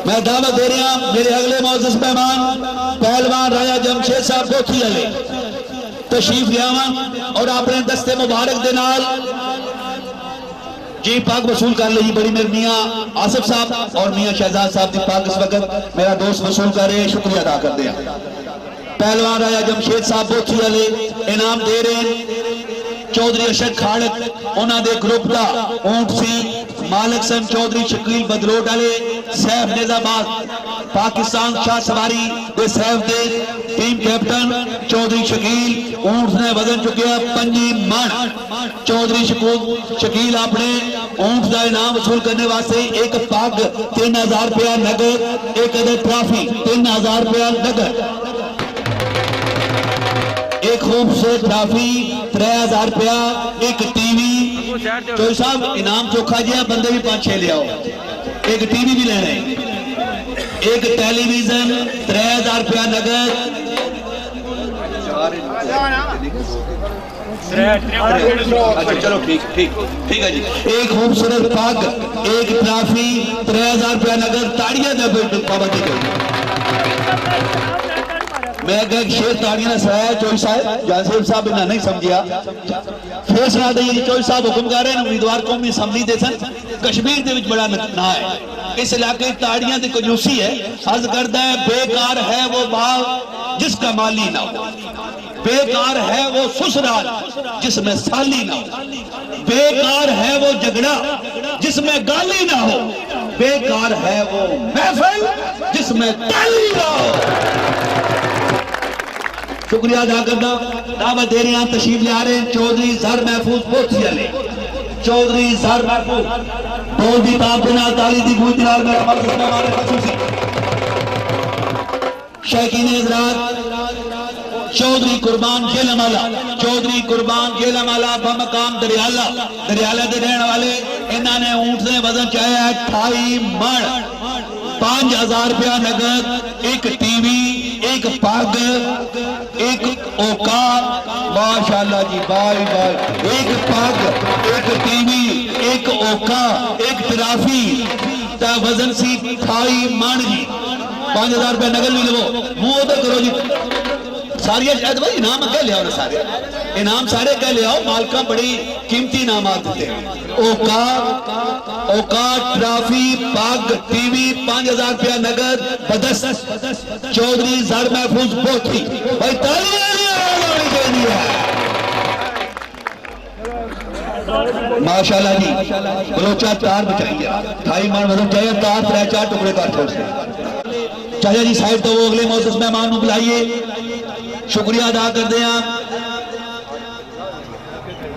A: मैं दावत दे रहा मेरे अगले मोअज़्ज़ज़ मेहमान पहलवान राजा जमशेद साहब कोठी वाले तशरीफ लियावन और अपने दस्ते मुबारक दे नाल जी पग वसूल कर ली बड़ी मेरे मियां आसिफ साहब और मियां शहजाद साहब की पग इस वक्त मेरा दोस्त वसूल कर रहे हैं शुक्रिया अदा करते हैं। पहलवान राजा जमशेद साहब बोथी वाले इनाम दे रहे हैं चौधरी अरशद खाड़क उन्होंने ग्रुप का ऊंट सी मालिक सन चौधरी शकील बदलोट वाले सैफ निजाबाद पाकिस्तान शाह सवारी दे सैफ दे टीम कैप्टन चौधरी शकील ऊंट ने वजन चुकिया 25 मन चौधरी शकील अपने ऊंट का इनाम वसूल करने वास्ते एक पग 3000 रुपया नगद एक ट्रॉफी 3000 रुपया नगद एक खूबसूरत ट्रॉफी 3000 रुपया एक टीवी चौधरी साहब इनाम चोखा जी बंदे भी 5-6 ले आओ एक टीवी भी लेना है एक टेलीविजन 3000 रुपया नगद
C: अच्छा चलो ठीक ठीक ठीक है जी। एक खूबसूरत पग, एक ट्रॉफी, 3000 रुपया नगद, ताड़ियां दे पाबंदी करो। मैं एक शेर ताड़ियां ने सराया चोई साहब जासेब साहब इन्हें नहीं समझिया फैसला दे जी चोई साहब हुक्म कर रहे हैं उम्मीदवार कौमी असम्बली दे सन कश्मीर दे विच बड़ा ना है इस इलाके ताड़ियां की कंजूसी है। अर्ज करता है बेकार है वो बाग जिसका माली ना हो, बेकार है वो ससुराल जिसमें साली ना हो, बेकार है वो झगड़ा जिसमें गाली ना हो, बेकार है वो महफिल जिसमें ताली ना हो। शुक्रिया अदा करना दावत दे रहे हैं तशरीफ ले आ रहे हैं चौधरी ज़र महफूज पोथी वाले चौधरी ज़र महफूज बोल दी ताब बिना ताली दी गूंज दिलार में अमल करने वाले खसूसी शौकीन हज़रात चौधरी कुर्बान जेलमाला चौधरी कुर्बान जेलमाला बमकाम दरियाला दरियाला दे रहने वाले इन्होंने ऊंट से वजन चाहे 28 मण 5000 रुपया नगद, एक टीवी, एक पग, एक औकार, माशाल्लाह जी बाई बाई, एक पग, एक टीवी, एक औकार, एक ट्रॉफी ता वजन सी 28 मण जी 5000 रुपया नगद भी लो मुंह तो करो जी सारिया शायद भाई इनाम कह लिया सारे इनाम सारे कह लिया मालका बड़ी कीमती इनाम देते औकार ट्रॉफी पग टीवी 5000 रुपया नगद बदस चौधरी ज़र महफूज पोथी भाई माशाल्लाह जी बलोचा 4 बचाइए 28 मान वजन चाहिए तार 3-4 टुकड़े कर छोड़ से चाचा जी साइड तो वो अगले मौसम मेहमान को बुलाइए शुक्रिया अदा करते हैं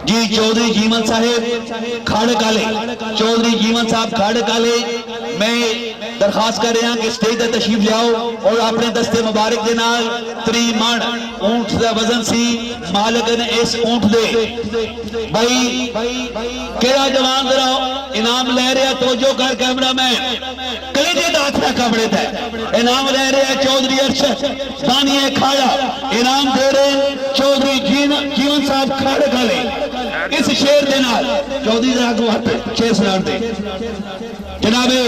C: जी चौधरी जीवन साहेब खाड़ काले चौधरी जीवन साहब खाड़ काले मैं दरखास्त कर रहा कि स्टेज पर तशरीफ ले आओ और अपने दस्ते मुबारक के नाल 3 मण ऊंट का वजन सी मालिक ने इस ऊंट दे भाई केड़ा जवान जरा इनाम ले रहा तवज्जो कर कैमरामैन कलेजे का हाथ रखा बड़े थे इनाम ले रहे चौधरी अरशद बानिए खाड़ा इनाम दे रहे चौधरी जीवन साहब खाड़ काले इस शेर के नाल चौधरी जरा हाथ शेर सुना दे जनाबे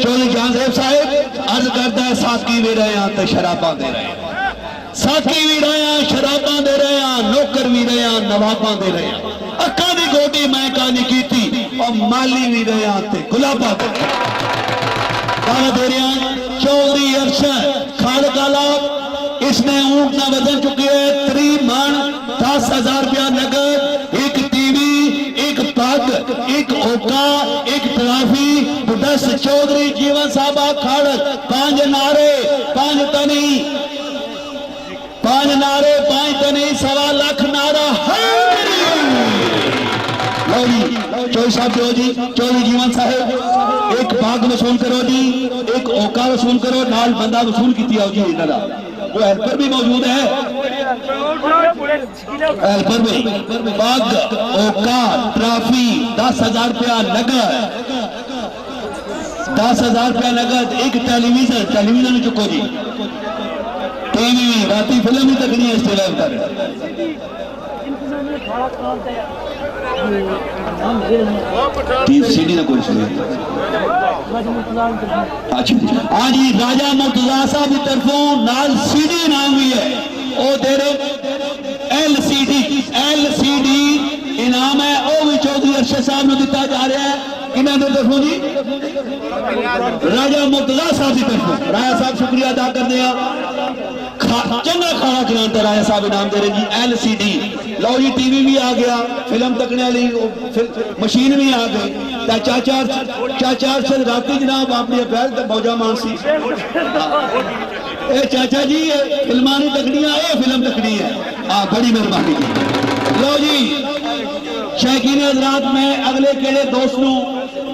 C: चौधरी जान साहब अर्ज करता है साकी भी रहे हैं तो शराबा दे रहे हैं साकी भी रहे हैं शराबा दे रहे हैं नौकर भी रहे हैं नवाबा दे रहे हैं अक्का दी गोटी मैं कहानी की और माली भी रहे हैं तो गुलाबा दे रहे हैं चौधरी अरशद खाड़काला इसने ऊंट ना वजन चुके है 3 मण 10,000 रुपया नगद एक टीवी एक पग एक ओका एक ट्रॉफी 10 चौधरी जीवन साहबा खाड़ 5 नारे 5 तनी 5 नारे 5 तनी 1.25 लाख नारा चौधरी साहब दो जी चौधरी जीवन साहब एक पग वसूल करो जी एक ओका वसूल करो नाल बंदा वसूल की जी इन्होंने वो हेल्पर भी मौजूद है हेल्पर में पग ओका ट्रॉफी 10,000 रुपया नगद 10,000 रुपया नगद एक टेलीविजन चुको जी टीवी राती फिल्म ही तकनी है इस सीडी ना कोई सुने हाँ जी राजा मुर्तजा साहब की तरफों नाल सीडी इनाम भी है वो दे रहे LCD इनाम है वो भी चौधरी अरशद साहब ने दिता जा रहा है इन्होंने तरफों जी राजा मुर्तजा साहब की तरफों राजा साहब शुक्रिया अदा कर दिया चंगा खाना खिलाता राजा साहब इनाम दे रहे जी LCD लो जी टीवी भी आ गया फिल्म तकने वाली मशीन भी आ गई चाचा से राती जनाब अपनी अफैर मौजा मानसी चाचा जी फिल्मा नहीं तकनिया ये फिल्म तकनी है बड़ी मेहरबानी की लो जी शौकीन हज़रात मैं अगले केड़े दोस्त नूं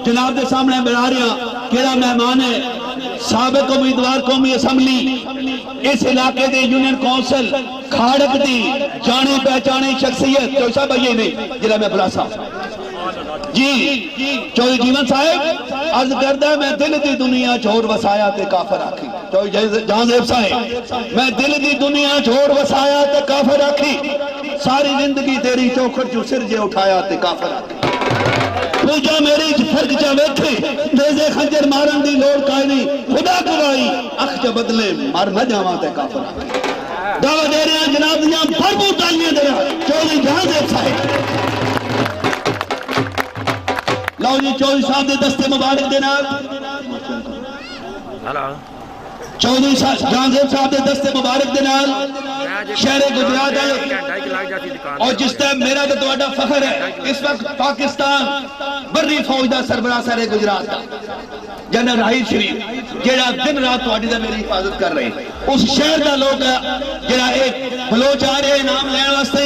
C: जनाब के सामने मिला रहा केड़ा मेहमान है साबिक उम्मीदवार कौमी असम्बली इस इलाके के यूनियन कौंसल खाड़क की जानी पहचानी शख्सियत तो सब ये नहीं जिला मैं बुलासा जी चौधरी जीवन साहब अर्ज करदा मैं दिल की दुनिया छोड़ वसाया ते काफर आखी चौधरी जहांजेब साहब मैं दिल की दुनिया छोड़ वसाया ते काफर आखी
A: सारी जिंदगी तेरी चौखट चो सिर जे उठाया ते काफर पूजा मेरी फर्क चा वेखे तेजे खंजर मारन दी लोड़ काई नहीं खुदा गवाही अख च बदले मर न जावा ते काफर दावा दे रहे हैं जनाब दियां भरपूर तालियां दे रहा चौधरी जहांगीर साहब लो जी चौधरी साहब दे दस्ते मुबारक दे नाल
G: हेलो
A: चौधरी जहांगीर साहब के दस्ते मुबारक के नाल शहर गुजरात है और जिस टाइम मेरा तो तुम्हारा फखर है इस वक्त पाकिस्तान बर्री फौज का सरबराह सारे गुजरात का जनरल राहिल शरीफ जेड़ा दिन रात तुम्हारी दा मेरी हिफाजत कर रहे उस शहर का लोग जेड़ा एक बलोच आ रहे इनाम लेने वास्ते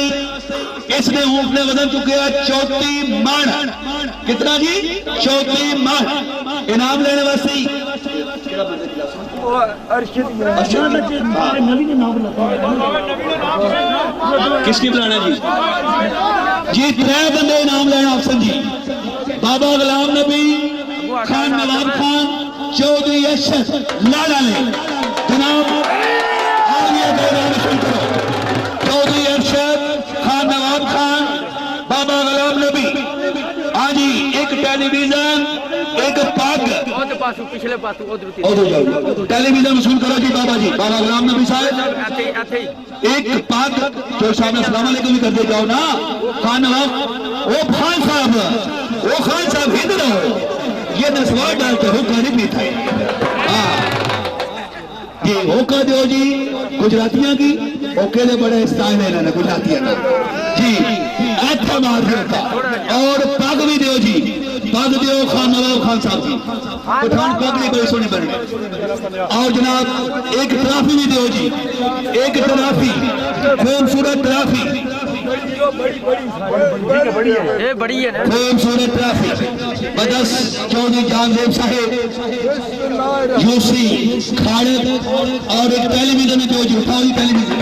A: इसने ऊंट ने वजन चुके 34 मन कितना जी 34 मन इनाम लेने वास्ते किसकी बुलाना जी 3 बंदे इनाम लेना अफसन जी बाबा गुलाम नबी खान नवाब खान चौधरी अरशद लाला ने जनाब चौधरी अरशद खान नवाब खान बाबा गुलाम नबी हाँ जी एक टेलीविजन एक पग
G: पिछले पासू
A: टेलीविजन वसूल करो जी बाबा गुलाम नबी साहब एक पग जो साहब ने अस्सलाम वालेकुम भी कर दे जाओ ना खान नवाब वो खान साहब हिंद रहो ये नस्वार डालते होका नहीं पीता ये होका दो जी गुजरातियां की ओके ने बड़े स्टाइल है ना गुजरातियां का जी अच्छा मार होता और पग भी दो जी पग दो खान नवाब खान साहब जी पठान पग भी बड़ी सोनी बनी और जनाब एक ट्रॉफी भी दो जी एक ट्रॉफी खूबसूरत ट्रॉफी
G: ये बड़ी है ना
A: खूबसूरत ट्रॉफी बदस चौधरी जहांगीर साहब यूसी खाड़क और एक टेलीविजन जो उठाओ टेलीविजन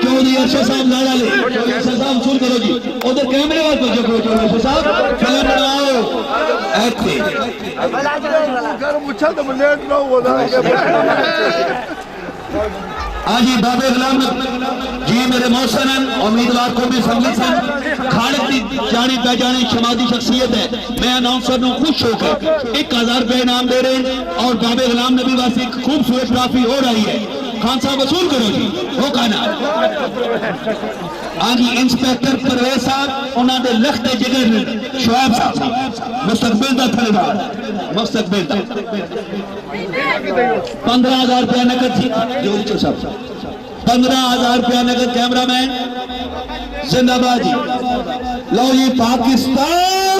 A: चौधरी अरशद साहब लाला ले अरशद साहब सुन करो जी उधर कैमरे वाले तो जो चौधरी अरशद साहब फिल्म बनाओ ऐसे हाँ जी बाबे गुलाम जी मेरे मौसन उम्मीदवार को भी संगत सन खाड़क की जानी पहचानी शमादी शख्सियत है मैं अनाउंसर को खुश होकर 1000 रुपये इनाम दे रहे हैं और बाबे गुलाम नबी वास्ते एक खूबसूरत ट्रॉफी हो रही है खान साहब वसूल करो जी वो कहना हाँ जी इंस्पेक्टर परवेज साहब उन्होंने लखते जिगर शुएब साहब मुस्तकबिल का थलेदार मुस्तकबिल का 15,000 रुपया नकद थी जो साहब 15,000 रुपया नकद कैमरामैन जिंदाबाद जी लो ये पाकिस्तान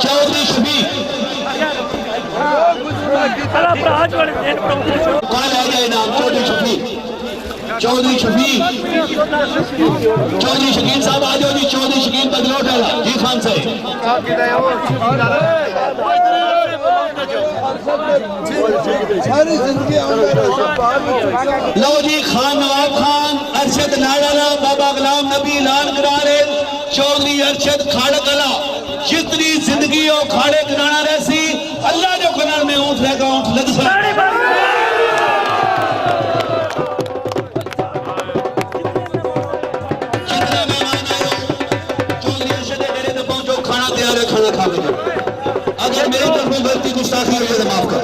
A: चौधरी शफीक कौन आ गया इनाम चौधरी शफीक चौधरी शकील साहब आ जाओ जी चौधरी शकील बदलोट वाला जी खान साहब लो जी खान नवाब खान अरशद लाला बाबा गुलाम नबी ऐलान करा रहे चौधरी अरशद खाड़क अला जितनी जिंदगी और खाड़े कराना रहसी अल्लाह जो कनाल में ऊँट रहेगा ऊँट लग सकता खाना तैयार है खाना खा लो अगर मेरी तरफ गलती गुस्ताखी हो जाए तो माफ कर